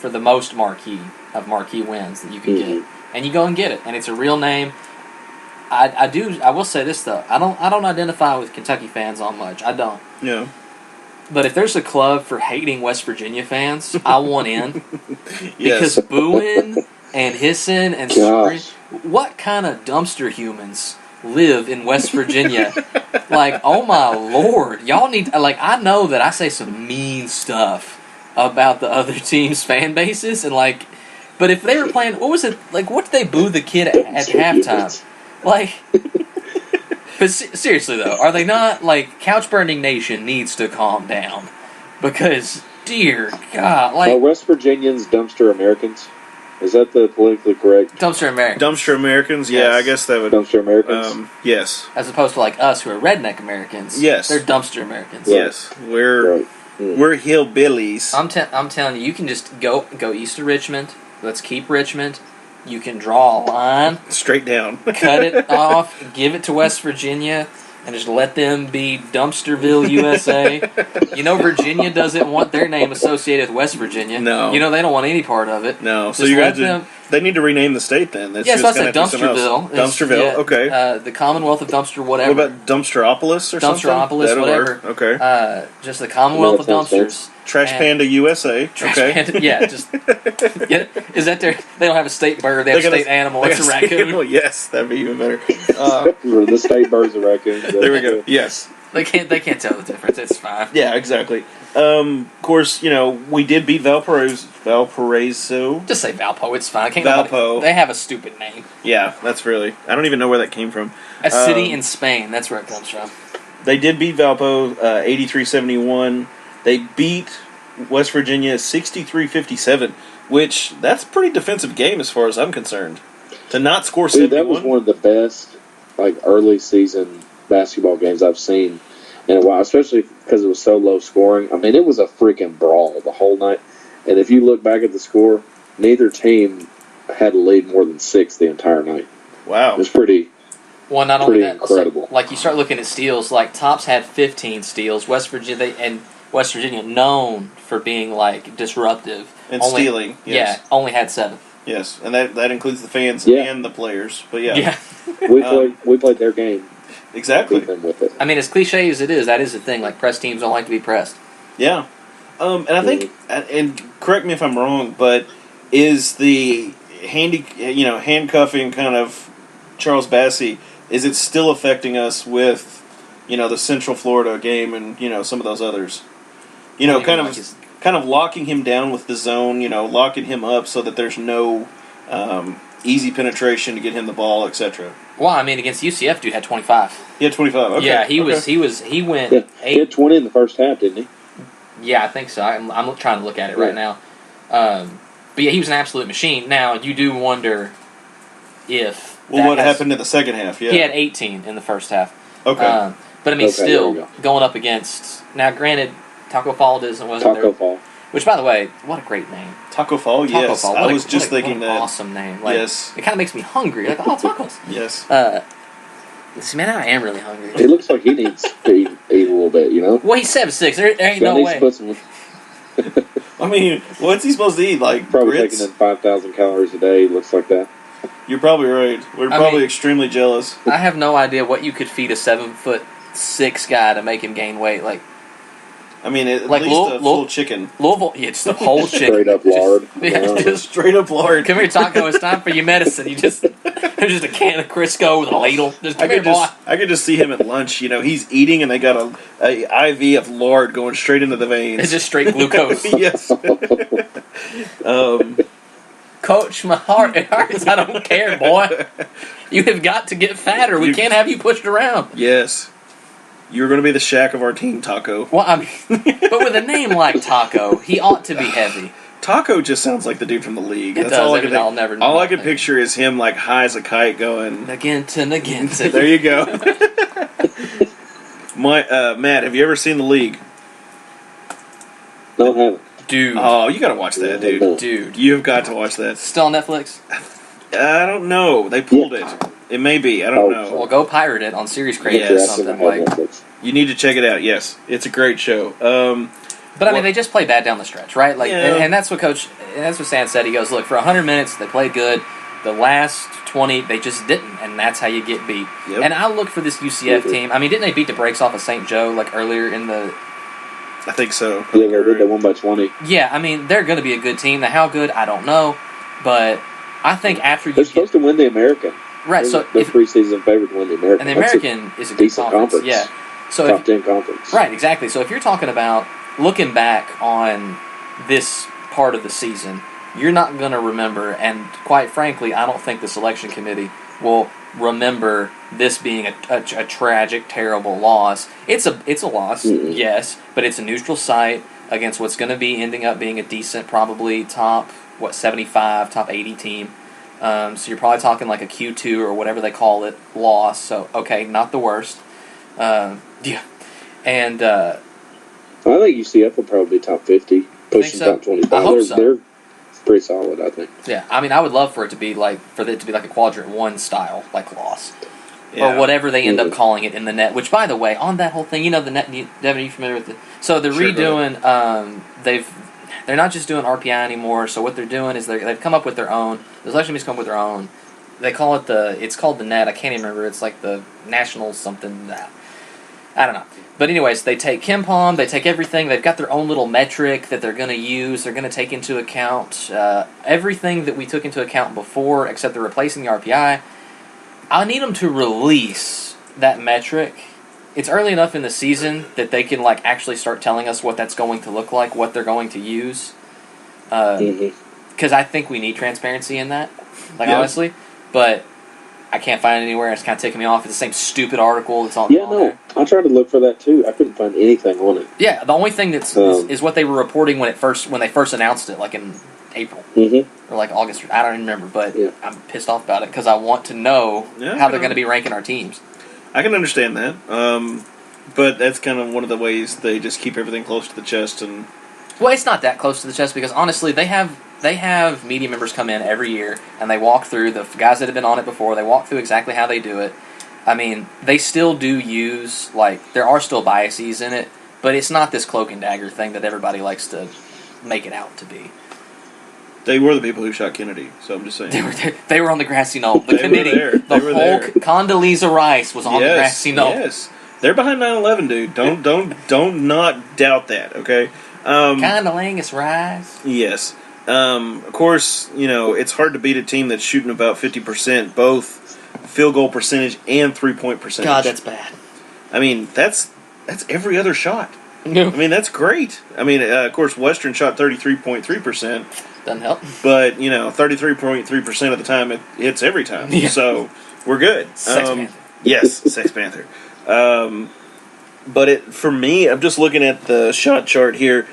C: the most marquee of marquee wins that you can get, and you go and get it, and it's a real name. I will say this though, I don't identify with Kentucky fans on much. I don't.
D: Yeah.
C: But if there's a club for hating West Virginia fans, I want in.
D: Yes.
C: Because booing and hissing and screaming, what kind of dumpster humans live in West Virginia? Like, oh my Lord, y'all need, like, I know that I say some mean stuff about the other team's fan bases, and like, but if they were playing, what was it, like, what did they boo the kid at halftime? Like, but seriously though, are they not, like, Couch Burning Nation needs to calm down, because, dear God, like...
E: Are West Virginians dumpster Americans? Is that the politically correct?
C: Dumpster Americans.
D: Dumpster Americans, yeah,
C: Yes.
D: I guess that would...
E: Dumpster Americans?
D: Yes.
C: As opposed to, like, us who are redneck Americans.
D: Yes.
C: They're dumpster Americans.
E: Right.
D: Yes. We're hillbillies.
C: I'm telling you, you can just go east of Richmond. Let's keep Richmond. You can draw a line,
D: Straight down.
C: cut it off, give it to West Virginia, and just let them be Dumpsterville, USA. You know, Virginia doesn't want their name associated with West Virginia.
D: No.
C: You know, they don't want any part of it.
D: No, so
C: Just
D: you're
C: let
D: going
C: them...
D: to... They need to rename the state then. That's
C: Yes,
D: just
C: I said
D: gonna have to be something
C: Dumpsterville.
D: else. Dumpsterville, okay.
C: The Commonwealth of Dumpster, whatever.
D: What about Dumpsteropolis or something?
C: Dumpsteropolis,
D: That'll
C: whatever.
D: work. Okay.
C: Just the Commonwealth of
E: that sounds
C: Dumpsters.
D: Trash
C: And-
D: Panda USA.
C: Trash
D: okay.
C: Panda, yeah, just... Yeah, is that their... They don't have a state bird, they have a state animal. It's a raccoon.
D: Yes, that'd be even better.
E: The state birds are raccoons.
D: There we go. Yes.
C: They can't tell the difference. It's fine.
D: Yeah, exactly. Of course, you know, we did beat Valparaiso.
C: Just say Valpo. It's fine.
D: Valpo.
C: They have a stupid name.
D: Yeah, that's really... I don't even know where that came from.
C: A city in Spain. That's where it comes from.
D: They did beat Valpo 83-71. They beat West Virginia 63-57, which that's a pretty defensive game as far as I'm concerned. To not score 71.
E: Dude, that was one of the best, like, early season basketball games I've seen in a while, especially because it was so low scoring. I mean, it was a freaking brawl the whole night. And if you look back at the score, neither team had a lead more than 6 the entire night.
D: Wow.
E: It was pretty...
C: Well, not only that,
E: incredible.
C: So, like, you start looking at steals. Like, Tops had 15 steals. West Virginia, known for being, like, disruptive
D: And stealing, yes.
C: Yeah, only had 7.
D: Yes, and that includes the fans
E: Yeah.
D: and the players. But yeah.
C: Yeah.
E: We played their game.
D: Exactly.
E: Beat them with it.
C: I mean, as cliche as it is, that is the thing. Like, press teams don't like to be pressed.
D: Yeah. And I think, and correct me if I'm wrong, but is the handcuffing kind of Charles Bassey, is it still affecting us with, the Central Florida game and, some of those others? Kind of locking him down with the zone, locking him up so that there's no easy penetration to get him the ball, etc.
C: Well, I mean, against UCF, dude had 25.
D: He had 25. Okay.
C: Yeah, he went
E: Yeah,
C: 8.
E: he had 20 in the first half, didn't he?
C: Yeah, I think so. I'm trying to look at it right now. But yeah, he was an absolute machine. Now, you do wonder if...
D: what happened in the second half, yeah.
C: He had 18 in the first half.
D: Okay.
C: But I mean,
E: Okay,
C: still,
E: there you
C: going up against... Now, granted, Taco Fall wasn't there.
E: Taco Fall.
C: Which, by the way, what a great name.
D: Taco Fall,
C: Taco
D: yes.
C: Fall.
D: I was just thinking
C: what an
D: that.
C: awesome name. Like,
D: Yes.
C: It kind of makes me hungry. Like, oh, tacos.
D: Yes.
C: See, man, I am really hungry.
E: He looks like he needs to eat a little bit,
C: Well, he's 7'6". There ain't no
E: Needs
C: way.
E: to put some,
D: I mean, what's he supposed to eat? Like
E: probably
D: grits?
E: taking in 5,000 calories a day. Looks like that.
D: You're probably right. We're probably extremely jealous.
C: I have no idea what you could feed a 7'6" guy to make him gain weight. Like,
D: I mean, at
C: Like
D: least a full chicken.
C: Louisville, yeah, just the whole chicken.
E: Straight up lard.
C: Yeah, just
D: Straight up lard.
C: come here, Taco. It's time for your medicine. There's just a can of Crisco with a ladle. Just come here, boy.
D: I could just see him at lunch. You know, he's eating, and they got a IV of lard going straight into the veins.
C: It's just straight glucose.
D: Yes.
C: Coach, my heart it hurts. I don't care, boy. You have got to get fatter. We can't have you pushed around.
D: Yes. You're going to be the Shaq of our team, Taco.
C: Well, I mean, but with a name like Taco, he ought to be heavy.
D: Taco just sounds like the dude from the league.
C: It
D: That's
C: does.
D: all I can
C: I'll never know
D: all I can
C: that.
D: picture is him like high as a kite going.
C: Again.
D: There you go. Matt, have you ever seen the league?
E: No, I haven't.
C: Dude.
D: Oh, you got to watch that, dude.
C: Dude.
D: You've got to watch that.
C: Still on Netflix?
D: I don't know. They pulled it. It may be. I don't know.
C: Well, go pirate it on Series Crate
D: Yes.
C: or
E: Yes, I
C: something.
E: have
C: Like,
E: Netflix.
D: You need to check it out. Yes, it's a great show.
C: but I mean, they just play bad down the stretch, right? Like,
D: Yeah.
C: and that's what Sam said. He goes, look, for 100 minutes, they played good. The last 20, they just didn't, and that's how you get beat.
D: Yep.
C: And I look for this UCF team. I mean, didn't they beat the brakes off of St. Joe, like, earlier in the...
D: I think so.
E: Yeah, they did. They won by 20.
C: Yeah, I mean, they're going to be a good team. Now, how good, I don't know. But I think after you
E: They're supposed to win the American.
C: Right, so
E: they're
C: if,
E: preseason favorite to win the American.
C: and the
E: That's
C: American is a good
E: decent
C: conference. Yeah. So
E: top
C: if,
E: 10 conference.
C: right, exactly. So if you're talking about looking back on this part of the season, you're not going to remember, and quite frankly, I don't think the selection committee will remember this being a tragic, terrible loss. It's a loss, yes, but it's a neutral site against what's going to be ending up being a decent, probably top 75, top 80 team. So you're probably talking like a Q2 or whatever they call it loss. So okay, not the worst. Yeah, and
E: I think UCF will probably be top 50, pushing
C: so?
E: top 25.
C: I hope so.
E: They're pretty solid, I think.
C: yeah, I mean, I would love for it to be like a quadrant 1 style like loss.
D: Yeah.
C: Or whatever they end up calling it in the net. Which, by the way, on that whole thing, the net. Devin, are you familiar with it? So they're
D: Sure,
C: redoing. They're not just doing RPI anymore. So what they're doing is they've come up with their own. The selection committee's come up with their own. They call it It's called the net. I can't even remember. It's like the national something. I don't know. But anyways, they take KenPom. They take everything. They've got their own little metric that they're going to use. They're going to take into account everything that we took into account before, except they're replacing the RPI. I need them to release that metric. It's early enough in the season that they can actually start telling us what that's going to look like, what they're going to use. Because I think we need transparency in that, honestly. But I can't find it anywhere. It's kind of taking me off. It's the same stupid article that's on.
E: Yeah, no, I tried to look for that too. I couldn't find anything on it.
C: Yeah, the only thing is what they were reporting when they first announced it, like in April or like August. I don't even remember, but I'm pissed off about it because I want to know how they're going to be ranking our teams.
D: I can understand that, but that's kind of one of the ways they just keep everything close to the chest. And
C: well, it's not that close to the chest because honestly, they have media members come in every year and they walk through the guys that have been on it before. They walk through exactly how they do it. I mean, they still do use there are still biases in it, but it's not this cloak and dagger thing that everybody likes to make it out to be.
D: they were the people who shot Kennedy, so I'm just saying.
C: They were on the grassy knoll. The
D: They were
C: committee,
D: there.
C: the
D: They were
C: Hulk,
D: there.
C: Condoleezza Rice was on the grassy knoll.
D: Yes, they're behind 9/11, dude. Don't not doubt that. Okay.
C: Condoleezza Rice.
D: Yes. Of course, it's hard to beat a team that's shooting about 50%, both field goal percentage and 3-point percentage.
C: God, that's bad.
D: I mean, that's every other shot.
C: No.
D: I mean, that's great. I mean, of course, Western shot 33.3%,
C: Doesn't help.
D: but 33.3% of the time it hits every time.
C: Yeah.
D: So we're good.
C: Sex Panther.
D: Yes, Sex Panther. But for me, I'm just looking at the shot chart here.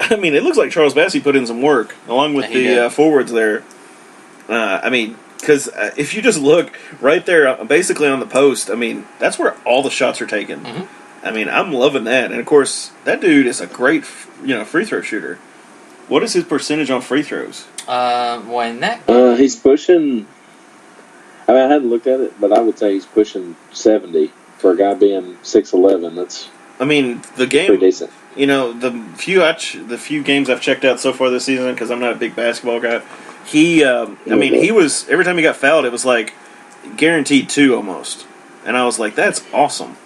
D: I mean, it looks like Charles Bassey put in some work along with
C: Yeah, he
D: the
C: did.
D: forwards there. I mean, because if you just look right there, basically on the post, I mean, that's where all the shots are taken.
C: Mm-hmm.
D: I mean, I'm loving that. And of course, that dude is a great, free throw shooter. What is his percentage on free throws?
C: When that
E: He's pushing. I mean, I hadn't looked at it, but I would say he's pushing 70 for a guy being 6'11". That's
D: I mean, the game.
E: pretty decent.
D: The few games I've checked out so far this season, because I'm not a big basketball guy. He was every time he got fouled, it was like guaranteed 2 almost, and I was like, that's awesome.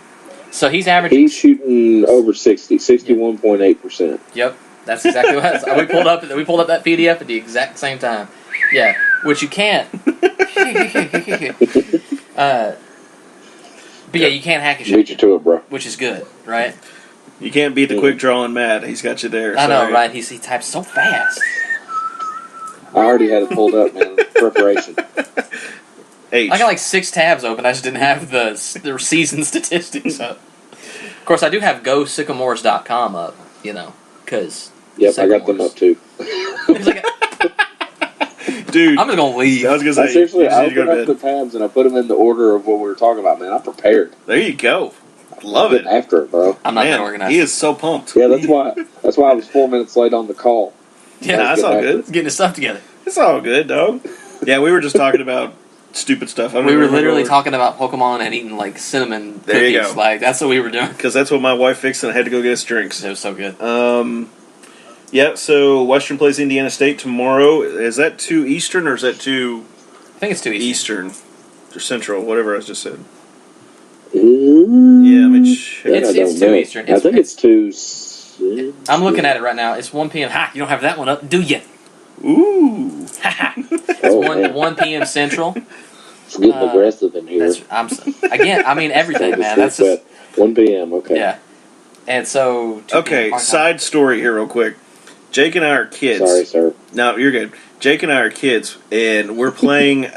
C: So he's averaging.
E: He's shooting over 61.8%.
C: Yep, that's exactly what we pulled up. We pulled up that PDF at the exact same time. Yeah, which you can't. But yeah, you can't hack a shot.
E: Beat you to it, bro.
C: Which is good, right?
D: You can't beat the quick draw on Matt. He's got you there.
C: I know,
D: sorry.
C: right? He types so fast.
E: I already had it pulled up, man. Preparation.
D: H.
C: I got like 6 tabs open. I just didn't have the season statistics up. Of course, I do have GoSycamores.com up, because...
E: Yep, I got them up too.
D: Dude,
C: I'm just going to leave.
D: I was going to say,
E: Seriously, I
D: you just need to
E: opened
D: go
E: up
D: to
E: the
D: bed.
E: tabs and I put them in the order of what we were talking about, man. I'm prepared.
D: There you go. Love it.
E: After it, bro.
C: I'm not
D: Man,
C: that organized.
D: he is so pumped.
E: Yeah, that's why I was 4 minutes late on the call.
C: Yeah,
D: that's all good.
C: Getting his stuff together.
D: It's all good, dog. Yeah, we were just talking about stupid stuff.
C: We were literally talking about Pokemon and eating like cinnamon cookies.
D: There you go.
C: Like that's what we were doing.
D: Because that's what my wife fixed, and I had to go get us drinks.
C: It was so good.
D: Yeah, so Western plays Indiana State tomorrow. Is that 2 Eastern, or is that 2
C: I think it's 2 Eastern.
D: Eastern? Or Central, whatever I just said.
E: Yeah,
D: Yeah, I mean, check.
C: It's 2 Eastern.
E: I think it's 2.
C: I'm looking at it right now. It's 1 p.m. Ha! You don't have that one up, do you?
D: Ooh.
C: Ha ha! It's
E: Oh,
C: 1 p.m. Central.
E: It's getting aggressive in here.
C: Again. I mean everything, man. That's just
E: 1 p.m. Okay.
C: yeah. And so 2
D: Okay,
C: p.m.
D: side story here real quick. Jake and I are kids.
E: Sorry, sir.
D: No, you're good. Jake and I are kids, and we're playing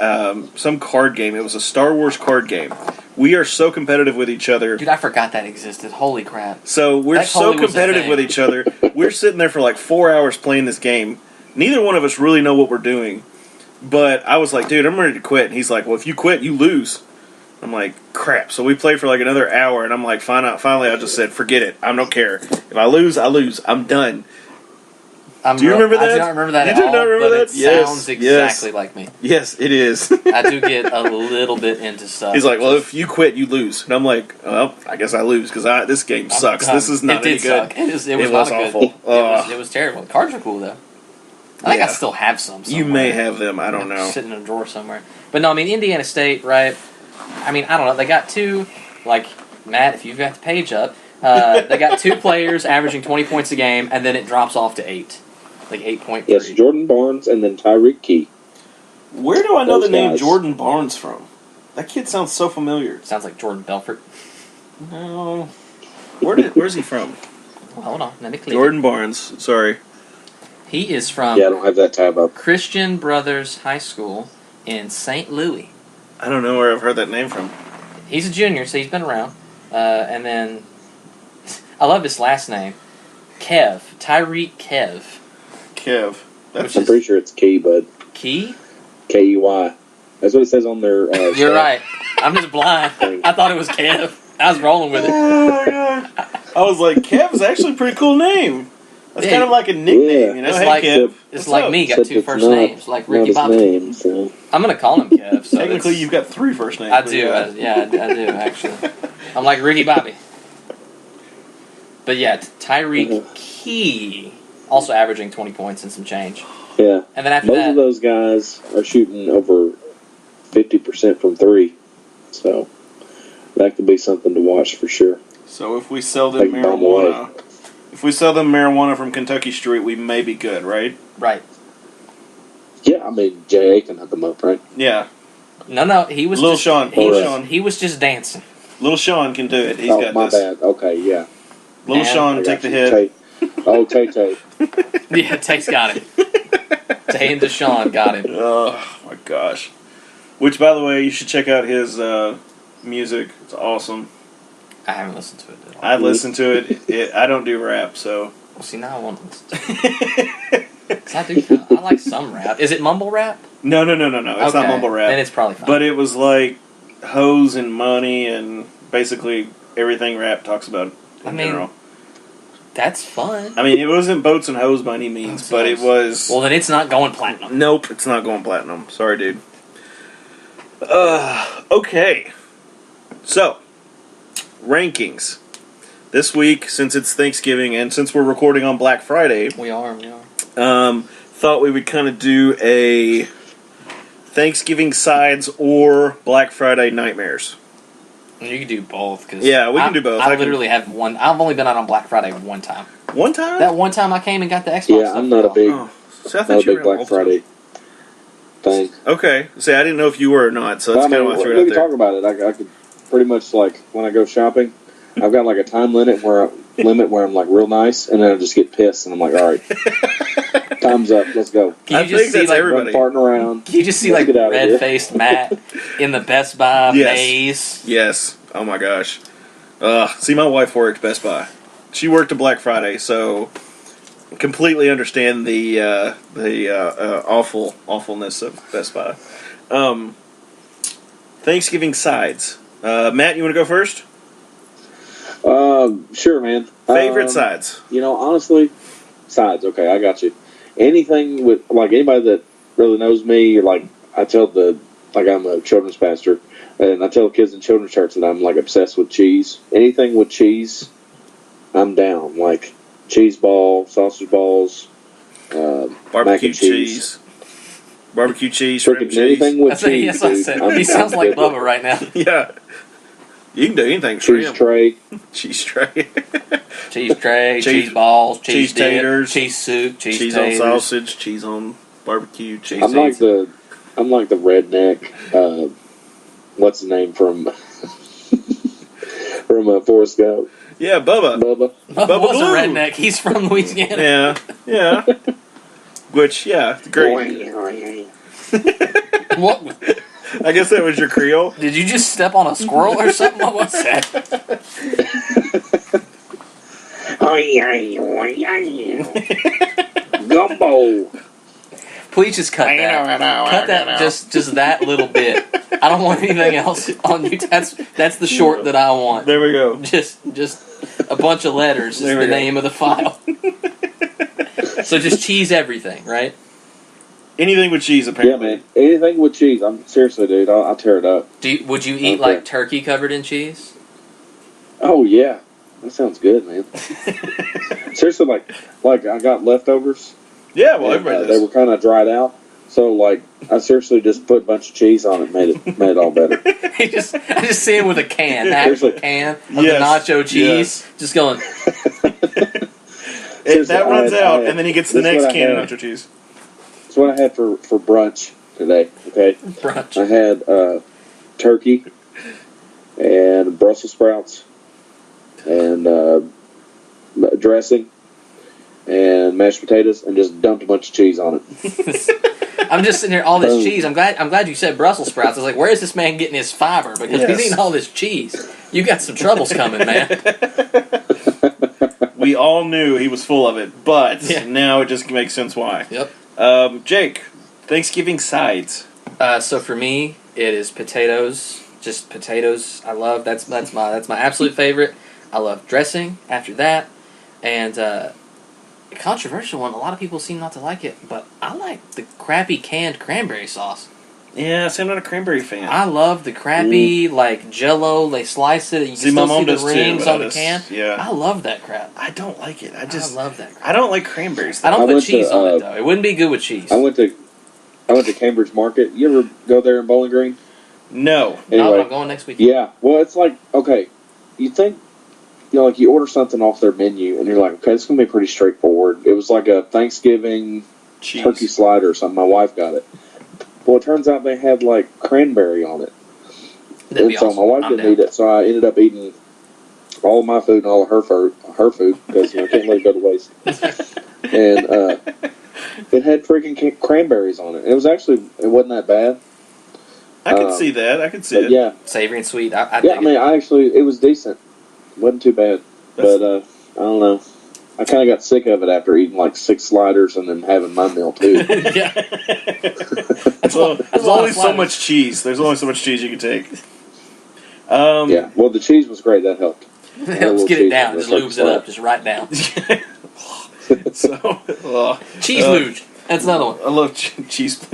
D: some card game. It was a Star Wars card game. We are so competitive with each other.
C: Dude, I forgot that existed. Holy crap!
D: So we're
C: That
D: so
C: totally was a
D: competitive
C: thing.
D: with each other. We're sitting there for like 4 hours playing this game. Neither one of us really know what we're doing. But I was like, dude, I'm ready to quit. And he's like, well, if you quit, you lose. I'm like, crap. So we played for like another hour, and I'm like, finally, I just said, forget it. I don't care. If I lose, I lose. I'm done. Do you remember that?
C: I do not remember that
D: You
C: at
D: do
C: all,
D: not remember
C: but
D: that?
C: it
D: Yes,
C: sounds
D: yes.
C: exactly like me.
D: Yes, it is.
C: I do get a little bit into stuff.
D: He's like, well, if you quit, you lose. And I'm like, well, I guess I lose because this game sucks. This is not
C: it
D: any
C: did
D: good.
C: suck. It was
D: was
C: not
D: awful.
C: Good. It was terrible. The cards are cool though. I think
D: Yeah.
C: I still have some.
D: You
C: Somewhere.
D: may have them. I don't know.
C: Sitting in a drawer somewhere. But no, I mean Indiana State, right? I mean I don't know. They got 2, like Matt, if you've got the page up, they got 2 players averaging 20 points a game, and then it drops off to 8, like 8.3.
E: Yes, Jordan Barnes and then Tyreek Key.
D: Where do I know
E: Those
D: the name
E: guys.
D: Jordan Barnes from? That kid sounds so familiar.
C: Sounds like Jordan Belfort.
D: No. Where's he from?
C: Well, hold on, let me click.
D: Jordan Barnes. Sorry.
C: He is from
E: Yeah, I don't have that tab up.
C: Christian Brothers High School in St. Louis.
D: I don't know where I've heard that name from.
C: He's a junior, so he's been around. And then, I love his last name, Kev, Tyreek Kev.
D: Kev.
C: Which
E: I'm
C: is
E: pretty sure it's Key, bud.
C: Key?
E: K-E-Y. That's what it says on their.
C: You're
E: stat.
C: right. I'm just blind. I thought it was Kev. I was rolling with it.
D: Oh my god. I was like, Kev's actually a pretty cool name. That's
C: Yeah.
D: kind of like a nickname,
E: Yeah.
D: you know?
C: It's
D: Hey,
C: like-
D: Kev.
C: It's
D: what's
C: like
D: up?
C: me, got
E: Except
C: 2
E: it's
C: first
E: not-
C: names, like
E: not
C: Ricky
E: his
C: Bobby.
E: name, so.
C: I'm going to call him Kev. So
D: Technically,
C: that's-
D: you've got 3 first names.
C: I
D: but
C: do.
D: yeah.
C: I do, actually. I'm like Ricky Bobby. But yeah, Tyreek Key, also averaging 20 points and some change.
E: Yeah.
C: And then after
E: Most
C: that,
E: of those guys are shooting over 50% from 3. So that could be something to watch for sure.
D: So if we sell them
E: Take them
D: marijuana, from Kentucky Street, we may be good, right?
C: right.
E: Yeah, I mean, J.A. can hook them up, right?
D: Yeah.
C: No, he was
D: Little
C: just,
D: Sean.
C: He
D: Little
C: was,
D: Sean.
C: he was just dancing.
D: Little Sean can do it. He's
E: oh,
D: got
E: my
D: this.
E: bad. Okay, yeah.
D: Little
C: Man,
D: Sean,
E: I
D: take
E: got
D: the
E: you.
D: hit.
E: Oh, Tay-Tay.
C: Yeah, Tate's got it. Tay and Deshaun got it.
D: Oh my gosh. Which, by the way, you should check out his music. It's awesome.
C: I haven't listened to it at all.
D: I listened to it. I don't do rap, so.
C: Well, see, now I want to listen to it. 'Cause I like some rap. Is it mumble rap?
D: No. It's not mumble rap.
C: Then it's probably fine.
D: But it was like hoes and money and basically everything rap talks about in general.
C: That's fun.
D: I mean, it wasn't boats and hoes by any means, but it was.
C: Well, then it's not going platinum.
D: Nope, it's not going platinum. Sorry, dude. Okay. So, rankings. This week, since it's Thanksgiving and since we're recording on Black Friday,
C: We are.
D: thought we would kind of do a Thanksgiving sides or Black Friday nightmares.
C: You can do both. Cause
D: Yeah, we can do both.
C: I literally have one. I've only been out on Black Friday one time.
D: One time?
C: That one time I came and got the Xbox.
E: Yeah, I'm not a big,
D: So I thought
E: not a
D: you were
E: big Black
D: all
E: Friday thing.
D: Okay. See, I didn't know if you were or not, so that's
E: Well,
D: kind of why I threw
E: we
D: it out
E: can
D: there.
E: talk about it. I could pretty much, like, when I go shopping, I've got, like, a time limit where I'm, like, real nice, and then I just get pissed, and I'm like, all right, time's up, let's go.
C: Can you
D: I
C: just
D: think
C: see
D: that's
C: like
D: everybody.
E: Farting around.
C: Can you just see
E: Let's
C: like
E: get out of here.
C: red-faced Matt in the Best Buy maze?
D: Yes. Oh my gosh. See, my wife worked Best Buy. She worked a Black Friday, so completely understand the awfulness of Best Buy. Thanksgiving sides. Matt, you want to go first?
E: Sure, man.
D: Favorite sides.
E: You know, honestly, sides. Okay, I got you. Anything with, like, anybody that really knows me, like, I'm a children's pastor, and I tell kids in children's church that I'm, like, obsessed with cheese. Anything with cheese, I'm down. Like, cheese ball, sausage balls, mac
D: Barbecue
E: and cheese.
D: Barbecue cheese, shrimp
E: Freaking
D: cheese.
E: anything with
C: That's what
E: cheese,
C: I
E: dude.
C: said. He sounds like
E: good with
C: Bubba right now.
D: Yeah. You can do anything.
E: Cheese
D: Shrimp.
E: tray.
D: Cheese tray.
C: Cheese tray,
D: Cheese-
C: cheese balls,
D: cheese
C: cheese dip,
D: taters,
C: cheese soup, cheese
D: cheese
C: taters.
D: on sausage, cheese on barbecue, cheese
E: I'm like the redneck. What's the name from Forrest Gump?
D: Yeah, Bubba.
E: Bubba.
C: Bubba was
D: Blue.
C: a redneck. He's from Louisiana.
D: Yeah. Which, yeah, great.
C: What?
D: I guess that was your Creole.
C: Did you just step on a squirrel or something? What was that?
E: Gumbo.
C: Please just cut that. Cut that just that little bit. I don't want anything else on you. That's the short that I want.
D: There we go.
C: Just a bunch of letters is
D: There we
C: the
D: go.
C: name of the file. So just cheese everything, right?
D: Anything with cheese,
E: Yeah,
D: apparently.
E: man. Anything with cheese. I'm seriously, dude. I'll tear it up.
C: Would you eat
E: Okay.
C: like turkey covered in cheese?
E: Oh yeah, that sounds good, man. Seriously, like I got leftovers.
D: Yeah, well,
E: and,
D: everybody
E: they
D: does.
E: were kind of dried out, so like I seriously just put a bunch of cheese on it, made it all better.
C: I just see him with a can, an actual can of
D: Yes.
C: the nacho cheese, just going.
D: That runs out, and then he gets the
E: this is
D: next
E: what I
D: can of
E: had.
D: nacho cheese.
E: That's what I had for brunch today. Okay,
C: Brunch.
E: I had turkey and Brussels sprouts and dressing and mashed potatoes, and just dumped a bunch of cheese on it.
C: I'm just sitting here, all this
E: Boom.
C: cheese. I'm glad you said Brussels sprouts. I was like, where is this man getting his fiber? Because
D: Yes.
C: he's eating all this cheese. You got some troubles coming, man.
D: We all knew he was full of it, but
C: Yeah.
D: now it just makes sense why.
C: Yep.
D: Jake, Thanksgiving sides.
C: So for me, it is potatoes. Just potatoes. I love that's my absolute favorite. I love dressing after that, and a controversial one. A lot of people seem not to like it, but I like the crappy canned cranberry sauce.
D: Yeah, see, I'm not a cranberry fan.
C: I love the crappy like Jello. They slice it, and you can
D: See, my
C: still
D: mom
C: see the
D: does too,
C: rings
D: but
C: on the
D: I just-
C: can.
D: yeah.
C: I love that crap.
D: I don't like it. I
C: love that crap.
D: I don't like cranberries.
C: I don't
E: I
C: put
E: went to,
C: cheese on it though. It wouldn't be good with cheese.
E: I went to Cambridge Market. You ever go there in Bowling Green?
D: No.
C: No,
E: Anyway,
C: but I'm going next week.
E: yeah. Well, it's like, okay, you think, like you order something off their menu, and you're like, okay, it's gonna be pretty straightforward. It was like a Thanksgiving
D: Cheese.
E: turkey slider or something. My wife got it. Well, it turns out they had like cranberry on it,
C: That'd
E: and
C: be
E: so
C: awesome.
E: my wife
C: I'm
E: didn't
C: down.
E: eat it. So I ended up eating all of my food and all of her food because I can't let it go to waste. And it had freaking cranberries on it. It wasn't that bad.
D: I can see that. I can see
E: But
D: it.
E: yeah,
C: Savory and sweet. I
E: yeah.
C: dig
E: I mean, it was decent. Wasn't too bad.
D: That's-
E: But I don't know. I kind of got sick of it after eating like 6 sliders and then having my meal too.
C: it. Yeah.
D: Well,
C: That's
D: there's
C: a lot
D: only
C: of
D: so
C: sliders.
D: much cheese. There's only so much cheese you can take.
E: Yeah. Well, the cheese was great. That helped.
C: It helps get it down. Just
E: It's
C: lubes it up. Just right down.
D: So,
C: Cheese luge. That's another one.
D: I love cheese.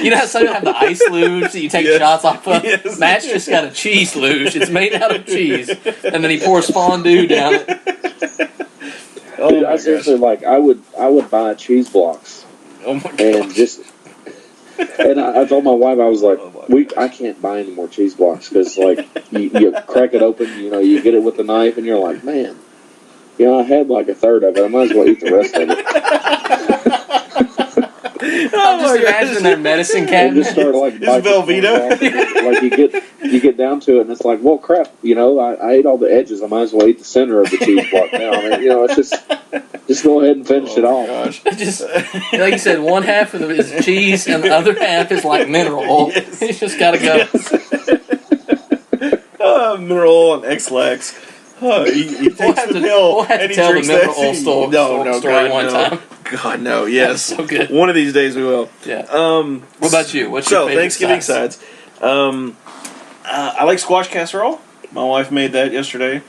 C: You know how some have the ice luge that you take
D: Yes.
C: shots off of?
D: Yes.
C: Matt's just got a cheese luge. It's made out of cheese. And then he pours fondue down it.
D: Oh
E: Dude,
D: my
E: I seriously
D: gosh.
E: I would buy cheese blocks
D: Oh my
E: and
D: gosh.
E: just And I told my wife, I was like, I can't buy any more cheese blocks because, like, you crack it open, you get it with a knife, and you're like, man, I had like a third of it. I might as well eat the rest of it.
C: I'm just imagining their medicine
E: And
C: cabinet.
E: just start like biting
D: Velveeta.
E: Like you get down to it, and it's like, well, crap. I ate all the edges. I might as well eat the center of the cheese block now. I mean, it's just go ahead and finish it off.
D: Gosh.
C: Just like you said, one half of it is cheese, and the other half is like mineral oil.
D: Yes.
C: You just gotta go.
D: Mineral oil and X-Lax. He takes the pill
C: we'll have to
D: and he
C: tell the
D: drinks
C: mineral
D: that
C: oil
D: tea.
C: story
D: God,
C: one
D: no.
C: time.
D: God, no. Yes.
C: So good.
D: One of these days we will.
C: Yeah. What about you? What's your favorite
D: Thanksgiving
C: sides?
D: I like squash casserole. My wife made that yesterday.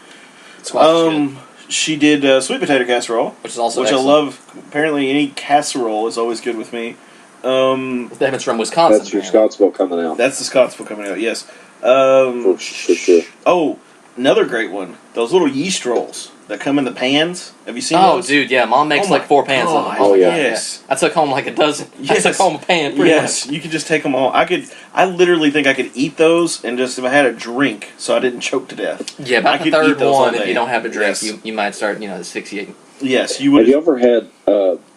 C: Squash is good.
D: She did sweet potato casserole,
C: Which is also
D: which
C: excellent.
D: I love. Apparently, any casserole is always good with me.
C: Devin's from Wisconsin.
E: That's your
C: apparently.
E: Scottsville coming out.
D: That's the Scottsville coming out. Yes.
E: For sure.
D: Oh, another great one. Those little yeast rolls that come in the pans. Have you seen
C: Oh,
D: those?
C: dude, yeah. Mom makes
D: Oh my
C: like 4 pans of
D: God.
C: them.
E: Oh, yeah.
D: Yes.
C: I took home like a dozen.
D: Yes.
C: I took home a pan pretty
D: Yes,
C: much.
D: you could just take them all. I literally think I could eat those and just if I had a drink, so I didn't choke to death.
C: Yeah,
D: I
C: about the
D: could
C: third
D: eat those all
C: one, if
D: day.
C: you don't have a drink,
D: Yes.
C: you might start, asphyxiating.
D: Yes, you
E: Have
D: would.
E: you ever had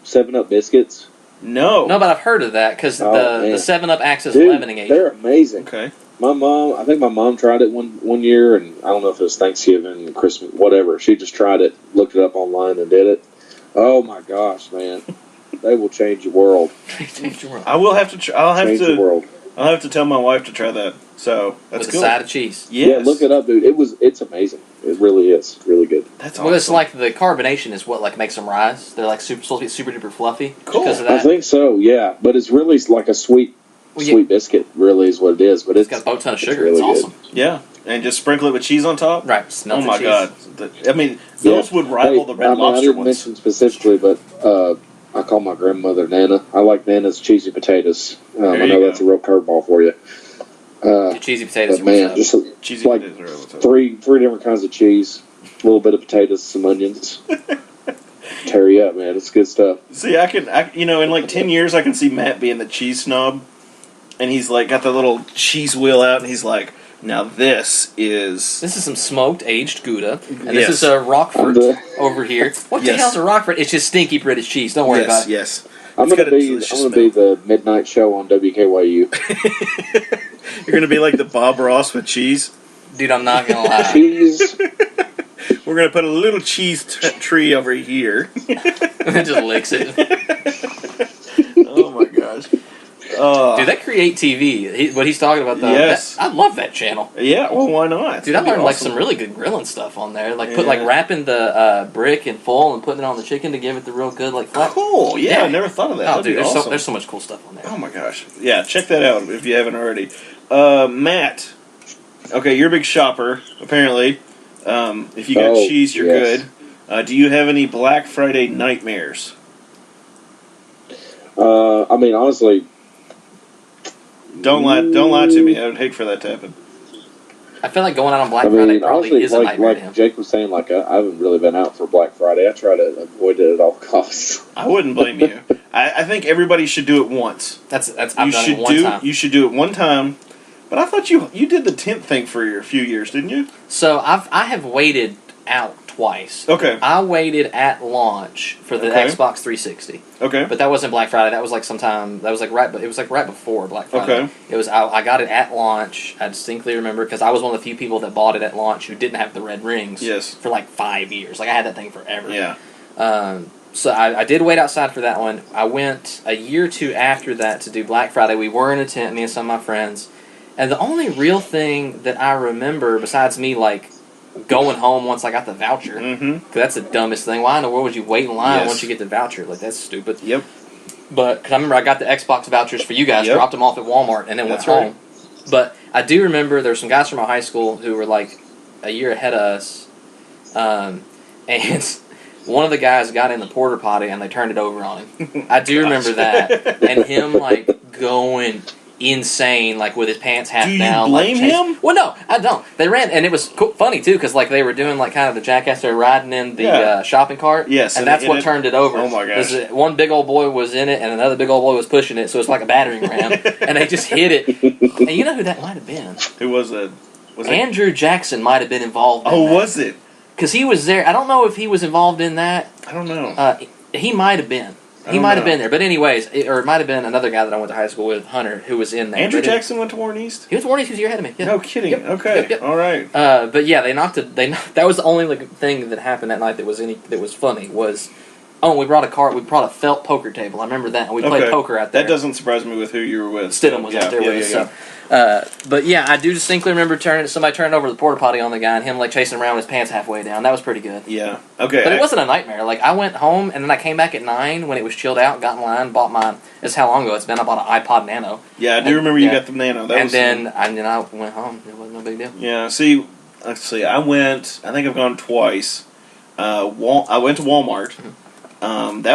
E: 7-Up biscuits?
D: No.
C: No, but I've heard of that because
E: Oh,
C: the
E: man.
C: 7-Up acts as
E: Dude,
C: leavening agent.
E: they're amazing.
D: Okay.
E: I think my mom tried it one year, and I don't know if it was Thanksgiving, Christmas, whatever. She just tried it, looked it up online, and did it. Oh my gosh, man! They will change your world.
D: I will have to.
E: Change the world.
D: I'll have to tell my wife to try that. So that's
C: With
D: cool.
C: a side of cheese.
D: Yes.
E: Yeah, look it up, dude. It's amazing. It really is really good.
D: That's
C: Well, it's
D: awesome.
C: like the carbonation is what makes them rise. They're supposed to be super duper fluffy
D: Cool.
C: because of
E: I
C: that.
E: think so. Yeah, but it's really like a sweet biscuit. Really is what it is. But
C: It's got a boat ton of sugar.
E: really
C: It's awesome.
D: Yeah, and just sprinkle it with cheese on top.
C: Right. Smell
D: Oh
C: the
D: my
C: cheese.
D: god! Those would rival the Red
E: I
D: Lobster
E: didn't
D: ones.
E: mention specifically, but I call my grandmother Nana. I like Nana's cheesy potatoes. I
D: There you
E: know
D: go.
E: that's a real curveball for you.
C: The cheesy potatoes
E: But
C: are
E: man,
C: what's up.
E: just
D: Cheesy
E: like
D: potatoes are what's up.
E: three different kinds of cheese, a little bit of potatoes, some onions. Tear you up, man. It's good stuff.
D: See, in like 10 years, I can see Matt being the cheese snob, and he's like got the little cheese wheel out, and he's like, "Now this is."
C: This is some smoked aged Gouda, and
D: Yes.
C: this is a Roquefort over here. What the
D: Yes.
C: hell's a Roquefort? It's just stinky British cheese. Don't worry about it.
D: Yes.
E: I'm
D: It's
E: gonna
D: got a
E: be
D: delicious
E: the midnight show on WKYU.
D: You're gonna be like the Bob Ross with cheese.
C: Dude, I'm not gonna lie.
E: Cheese.
D: We're gonna put a little cheese tree over here.
C: It just licks it.
D: Oh my gosh.
C: Dude, that Create TV, what he's talking about, though,
D: Yes.
C: I love that channel.
D: Yeah. Well, why not?
C: Dude, I
D: That'd be
C: learned
D: awesome.
C: some really good grilling stuff on there.
D: Yeah.
C: Wrapping the brick in foil and putting it on the chicken to give it the real good flat.
D: Cool. Yeah,
C: Yeah.
D: I never thought of that.
C: Oh,
D: That'd
C: dude,
D: be awesome.
C: there's so much cool stuff on there.
D: Oh my gosh. Yeah, check that out if you haven't already. Matt. Okay, you're a big shopper, apparently. If you got cheese, you're
E: yes.
D: good. Do you have any Black Friday nightmares?
E: I mean, honestly,
D: Don't lie to me. I would hate for that to happen.
C: I feel like going out on Black
E: I
C: Friday
E: mean,
C: probably
E: honestly,
C: is a nightmare to him.
E: like Jake was saying, I haven't really been out for Black Friday. I try to avoid it at all costs.
D: I wouldn't blame you. I think everybody should do it once.
C: I've done it one time.
D: You should do it one time. But I thought you did the tent thing for a few years, didn't you?
C: So I have waited out twice.
D: Okay.
C: I waited at launch for the
D: Okay.
C: Xbox 360,
D: Okay.
C: but that wasn't Black Friday. That was right before Black Friday.
D: Okay.
C: It was I got it at launch. I distinctly remember because I was one of the few people that bought it at launch who didn't have the red rings.
D: Yes.
C: For 5 years. I had that thing forever.
D: Yeah.
C: So I did wait outside for that one. I went a year or two after that to do Black Friday. We were in a tent, me and some of my friends. And the only real thing that I remember, besides me going home once I got the voucher,
D: Mm-hmm.
C: 'cause that's the dumbest thing. Why in the world would you wait in line
D: Yes.
C: once you get the voucher? That's stupid.
D: Yep.
C: But because I remember I got the Xbox vouchers for you guys,
D: Yep.
C: dropped them off at Walmart, and then went
D: That's right.
C: home. But I do remember there were some guys from our high school who were a year ahead of us, and one of the guys got in the porta potty and they turned it over on him. I do remember that, and him going insane, like with his pants half
D: Do you
C: down.
D: blame him?
C: Well, no, I don't. They ran, and it was funny too, because like they were doing like kind of the jackass. They were riding in the shopping cart.
D: Yes,
C: and that's what turned it over.
D: Oh my gosh!
C: One big old boy was in it, and another big old boy was pushing it, so it's like a battering ram, and they just hit it. And you know who that might have been?
D: Who was it?
C: Andrew Jackson might have been involved. In that.
D: Was it?
C: Because he was there. I don't know if he was involved in that.
D: I don't know.
C: He might have been. He might have been there. But anyways, or it might have been another guy that I went to high school with, Hunter, who was in there.
D: Andrew Jackson went to Warren East?
C: He went to Warren East. He was a year ahead of me. Yeah.
D: No kidding.
C: Yep.
D: Okay.
C: Yep.
D: All right.
C: But yeah, that was the only thing that happened that night that was funny was, we brought a felt poker table. I remember that. And we played poker out there.
D: That doesn't surprise me with who you were with.
C: Stidham was out there with us. So. But yeah, I do distinctly remember somebody turning over the porta potty on the guy and him like chasing him around with his pants halfway down. That was pretty good.
D: Yeah. Okay.
C: But it wasn't a nightmare. Like I went home and then I came back at 9 when it was chilled out, got in line, bought my. This is how long ago it's been. I bought an iPod Nano.
D: Yeah, I do remember you got the Nano.
C: Then I went home. It wasn't no big deal.
D: Yeah. See, let's see. I think I've gone twice. I went to Walmart.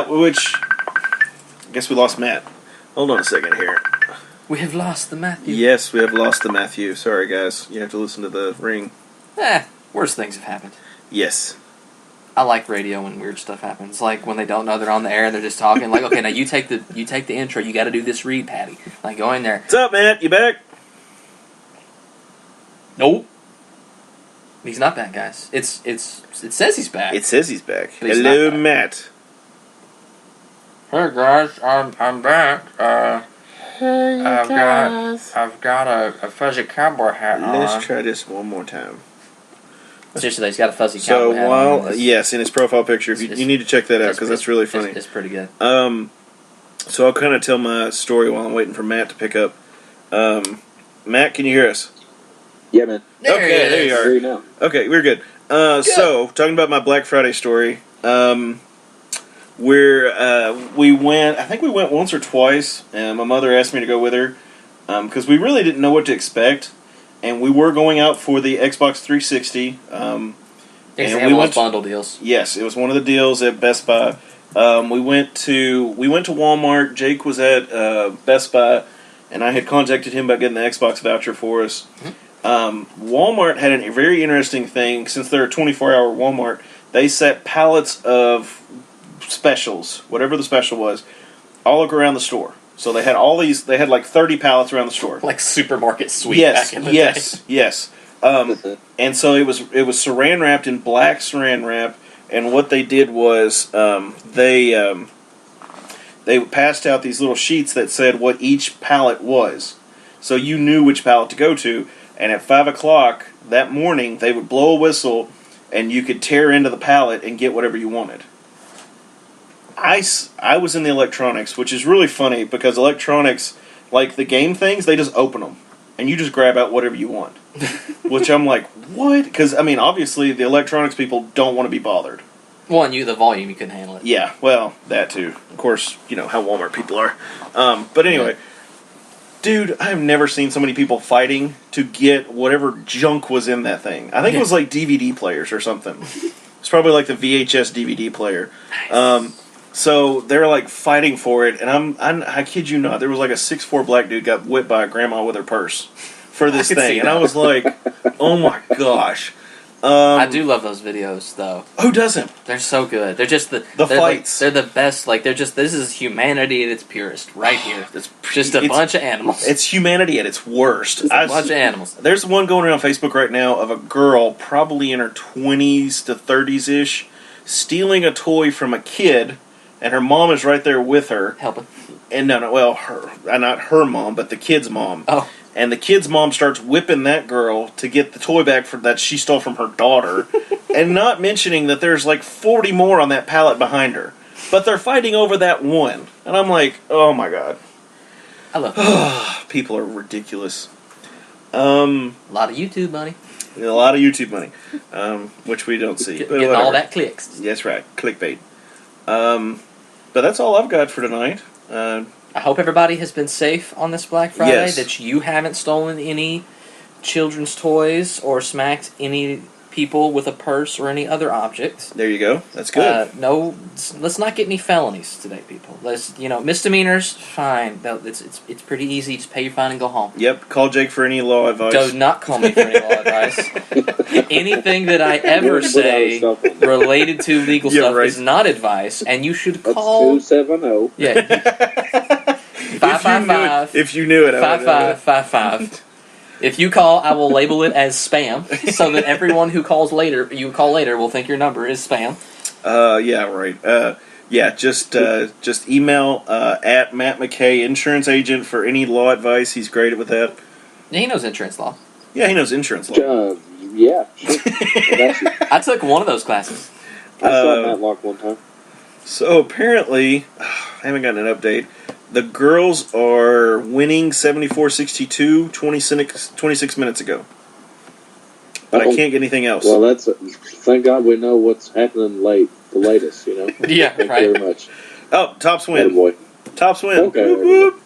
D: Which I guess we lost Matt. Hold on a second here.
C: We have lost the Matthew.
D: Yes, we have lost the Matthew. Sorry, guys. You have to listen to the ring.
C: Worse things have happened.
D: Yes.
C: I like radio when weird stuff happens. Like when they don't know they're on the air and they're just talking. Like, okay, now you take the intro. You got to do this read, Patty. Like, go in there.
D: What's up, Matt? You back?
C: Nope. He's not back, guys. It says he's back.
D: It says he's back.
C: But he's
D: Hello,
C: not back.
D: Matt.
C: Hey guys, I'm back. I've got a fuzzy cowboy hat on.
D: Let's try this one more time.
C: Seriously, he's got a fuzzy cowboy hat on.
D: Yes, in his profile picture, you need to check that out because that's really funny.
C: It's pretty good.
D: So I'll kind of tell my story while I'm waiting for Matt to pick up. Matt, can you hear us?
E: Yeah, man.
D: There you are.
E: Hear you now.
D: Okay, we're good. So talking about my Black Friday story. We went. I think we went once or twice, and my mother asked me to go with her because we really didn't know what to expect, and we were going out for the Xbox 360. And
C: we went bundle deals.
D: Yes, it was one of the deals at Best Buy. We went to Walmart. Jake was at Best Buy, and I had contacted him about getting the Xbox voucher for us. Mm-hmm. Walmart had a very interesting thing. Since they're a 24-hour Walmart, they set pallets of specials, whatever the special was, all around the store. So they had they had like 30 pallets around the store.
C: Like supermarket sweep back in the day.
D: Yes. And so it was saran wrapped in black saran wrap, and what they did was they passed out these little sheets that said what each pallet was. So you knew which pallet to go to, and at 5 o'clock that morning they would blow a whistle and you could tear into the pallet and get whatever you wanted. I was in the electronics, which is really funny because electronics, like the game things, they just open them and you just grab out whatever you want. Which I'm like, what? Because, I mean, obviously the electronics people don't want to be bothered.
C: Well, and the volume, you couldn't handle it.
D: Yeah, well, that too. Of course, you know how Walmart people are. But anyway, dude, I've never seen so many people fighting to get whatever junk was in that thing. I think it was like DVD players or something. It's probably like the VHS DVD player.
C: Nice.
D: So they're like fighting for it, and I kid you not, there was like a 6'4" black dude got whipped by a grandma with her purse for this thing, and I was like, oh my gosh.
C: I do love those videos, though.
D: Who doesn't?
C: They're so good. They're just the
D: fights.
C: They're the best. Like this is humanity at its purest, right here. It's just a bunch of animals.
D: It's humanity at its worst.
C: Just a bunch of animals.
D: There's one going around Facebook right now of a girl, probably in her 20s to 30s ish, stealing a toy from a kid, and her mom is right there with her.
C: Helping.
D: And not her mom, but the kid's mom.
C: Oh.
D: And the kid's mom starts whipping that girl to get the toy back that she stole from her daughter. And not mentioning that there's like 40 more on that pallet behind her. But they're fighting over that one. And I'm like, oh my god.
C: I love that.
D: People are ridiculous.
C: A lot of YouTube money.
D: A lot of YouTube money. Which we don't see.
C: Getting all that clicks.
D: That's right. Clickbait. But that's all I've got for tonight.
C: I hope everybody has been safe on this Black Friday,
D: Yes.
C: that you haven't stolen any children's toys or smacked any people with a purse or any other object.
D: There you go. That's good.
C: No, let's not get any felonies today, people. Let's, misdemeanors, fine. No, it's pretty easy. Just pay your fine and go home.
D: Yep. Call Jake for any law advice.
C: Do not call me for any law advice. Anything that I ever say related to legal stuff is not advice, and you should call.
E: That's 270.
C: Yeah. 555.
D: If you knew it,
C: 5555. If you call, I will label it as spam, so that everyone who calls later, you call later, will think your number is spam.
D: Yeah, right. Just email at Matt McCay, insurance agent, for any law advice. He's great with that.
C: Yeah, he knows insurance law.
D: Yeah, he knows insurance law.
E: Yeah, sure.
C: I took one of those classes.
E: I saw Matlock one time.
D: So apparently, I haven't gotten an update. The girls are winning 74-62 26 minutes ago. But I can't get anything else.
E: Well, thank God we know what's happening the latest,
C: Yeah,
E: Thank
C: right.
E: you very much.
D: Oh, Tops win.
E: Boy.
D: Tops win.
E: Okay.
D: Whoop, whoop.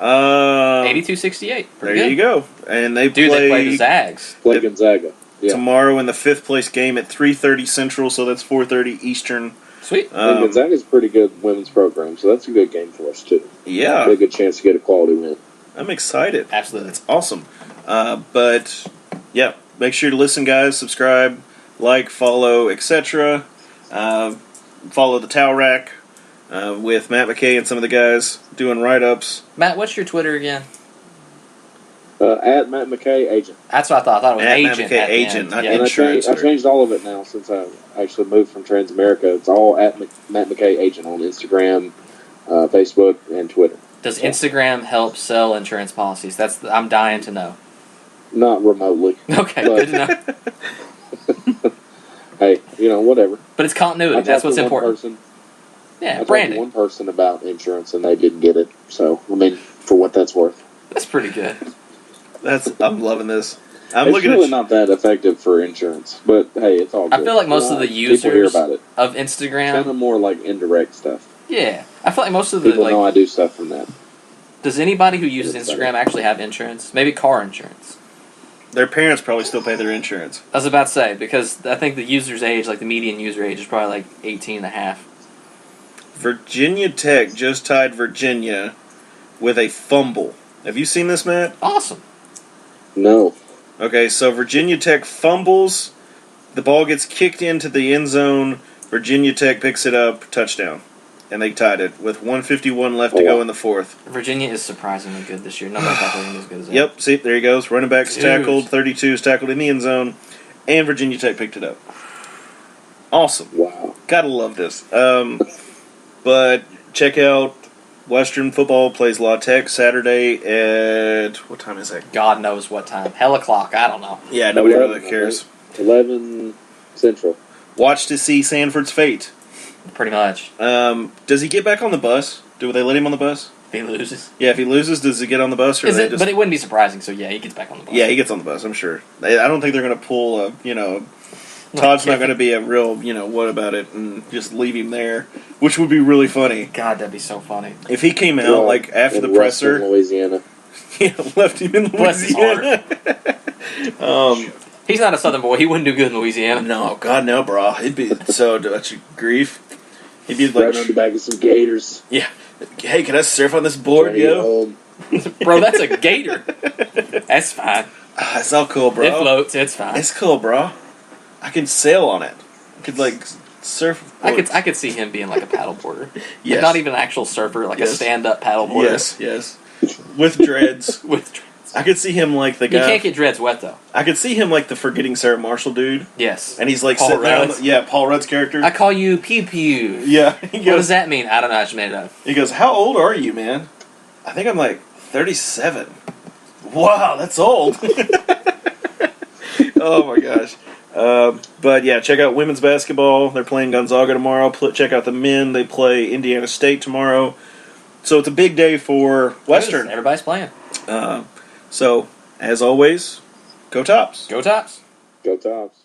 C: 82-68.
D: There you go. And they
C: they play the Zags.
E: Play Gonzaga. Yeah.
D: Tomorrow in the 5th place game at 3:30 Central, so that's 4:30 Eastern.
C: Sweet.
E: And Gonzaga's a pretty good women's program, so that's a good game for us, too.
D: Yeah.
E: A good chance to get a quality win.
D: I'm excited.
C: Absolutely.
D: That's awesome. But, yeah, make sure to listen, guys. Subscribe, like, follow, etc. Follow the Towel Rack with Matt McCay and some of the guys doing write-ups.
C: Matt, what's your Twitter again?
E: At Matt McCay, agent.
C: That's what I thought. I thought it was
D: At
C: agent.
D: Matt McCay,
C: at the
D: agent,
C: end.
D: not
C: Yeah.
E: And
D: insurance.
E: I changed all of it now since I actually moved from Transamerica. It's all at Matt McCay, agent on Instagram, Facebook, and Twitter.
C: Does Instagram help sell insurance policies? I'm dying to know.
E: Not remotely.
C: Okay,
E: But-
C: good to know.
E: Hey, whatever.
C: But it's continuity. That's what's important.
E: I
C: Yeah,
E: talked to
C: branding.
E: one person about insurance, and they didn't get it. So, for what that's worth.
C: That's pretty good.
D: I'm loving this. I'm
E: It's
D: looking
E: really
D: at
E: not that effective for insurance, but hey, it's all good.
C: I feel like most of the
E: people hear
C: users
E: about it.
C: of
E: Kind
C: Instagram.
E: of more like indirect stuff.
C: Yeah, I feel like most of the
E: People know I do stuff from that.
C: Does anybody who uses
E: It's
C: Instagram
E: better.
C: actually have insurance? Maybe car insurance.
D: their parents probably still pay their insurance.
C: I was about to say, because I think the user's age, like the median user age, is probably like 18 and a half.
D: Virginia Tech just tied Virginia with a fumble. Have you seen this, Matt?
C: Awesome.
E: No.
D: Okay, so Virginia Tech fumbles. The ball gets kicked into the end zone. Virginia Tech picks it up. Touchdown. And they tied it with 1:51 left to go in the 4th.
C: Virginia is surprisingly good this year. Nobody thought they were as good as that.
D: Yep, see, there he goes. Running back's
C: Dude.
D: tackled. 32 is tackled in the end zone. And Virginia Tech picked it up. Awesome.
E: Wow.
D: Gotta love this. But check out Western Football plays La Tech Saturday at... What time is that?
C: God knows what time. Hell o'clock. I don't know.
D: Yeah, nobody
E: 11,
D: really cares.
E: 11 Central.
D: Watch to see Sanford's fate.
C: Pretty much.
D: Does he get back on the bus? Do they let him on the bus?
C: If he loses.
D: Yeah, if he loses, does he get on the bus? Or
C: Is
D: they
C: it?
D: just...
C: But it wouldn't be surprising, so yeah, he gets back on the bus.
D: Yeah, he gets on the bus, I'm sure. I don't think they're going to pull a, Todd's not going to be a real, what about it, and just leave him there, which would be really funny.
C: God, that'd be so funny.
D: If he came out, after
E: in
D: the presser,
E: Western Louisiana.
D: left him in
C: Bless his
D: Louisiana.
C: He's not a Southern boy. He wouldn't do good in Louisiana.
D: No, God, no, bro. He'd be so much grief. He'd be
E: Right
D: like,
E: on the back of some gators.
D: yeah, hey, can I surf on this board,
E: Trying to get
D: yo?
E: home.
C: Bro, that's a gator. That's fine.
D: It's all cool, bro.
C: It floats. It's fine.
D: It's cool, bro. I can sail on it. I could surf.
C: I could see him being like a paddleboarder.
D: Yes.
C: Like, not even an actual surfer, like a
D: Yes.
C: stand-up paddleboarder.
D: Yes. With dreads.
C: With dreads.
D: I could see him like the
C: You
D: guy.
C: can't get dreads wet though.
D: I could see him like the Forgetting Sarah Marshall dude,
C: Yes.
D: and he's like
C: Paul
D: sitting there.
C: Rudd.
D: Paul Rudd's character.
C: I call you Pew Pew.
D: Yeah, he
C: What does
D: goes.
C: that mean? I don't know. I just made it up.
D: He goes. How old are you, man? I think I'm like 37. Wow, that's old. Oh my gosh. But yeah, check out women's basketball. They're playing Gonzaga tomorrow. Check out the men. They play Indiana State tomorrow. So it's a big day for Western.
C: Everybody's playing.
D: So, as always, go Tops.
C: Go Tops.
E: Go Tops.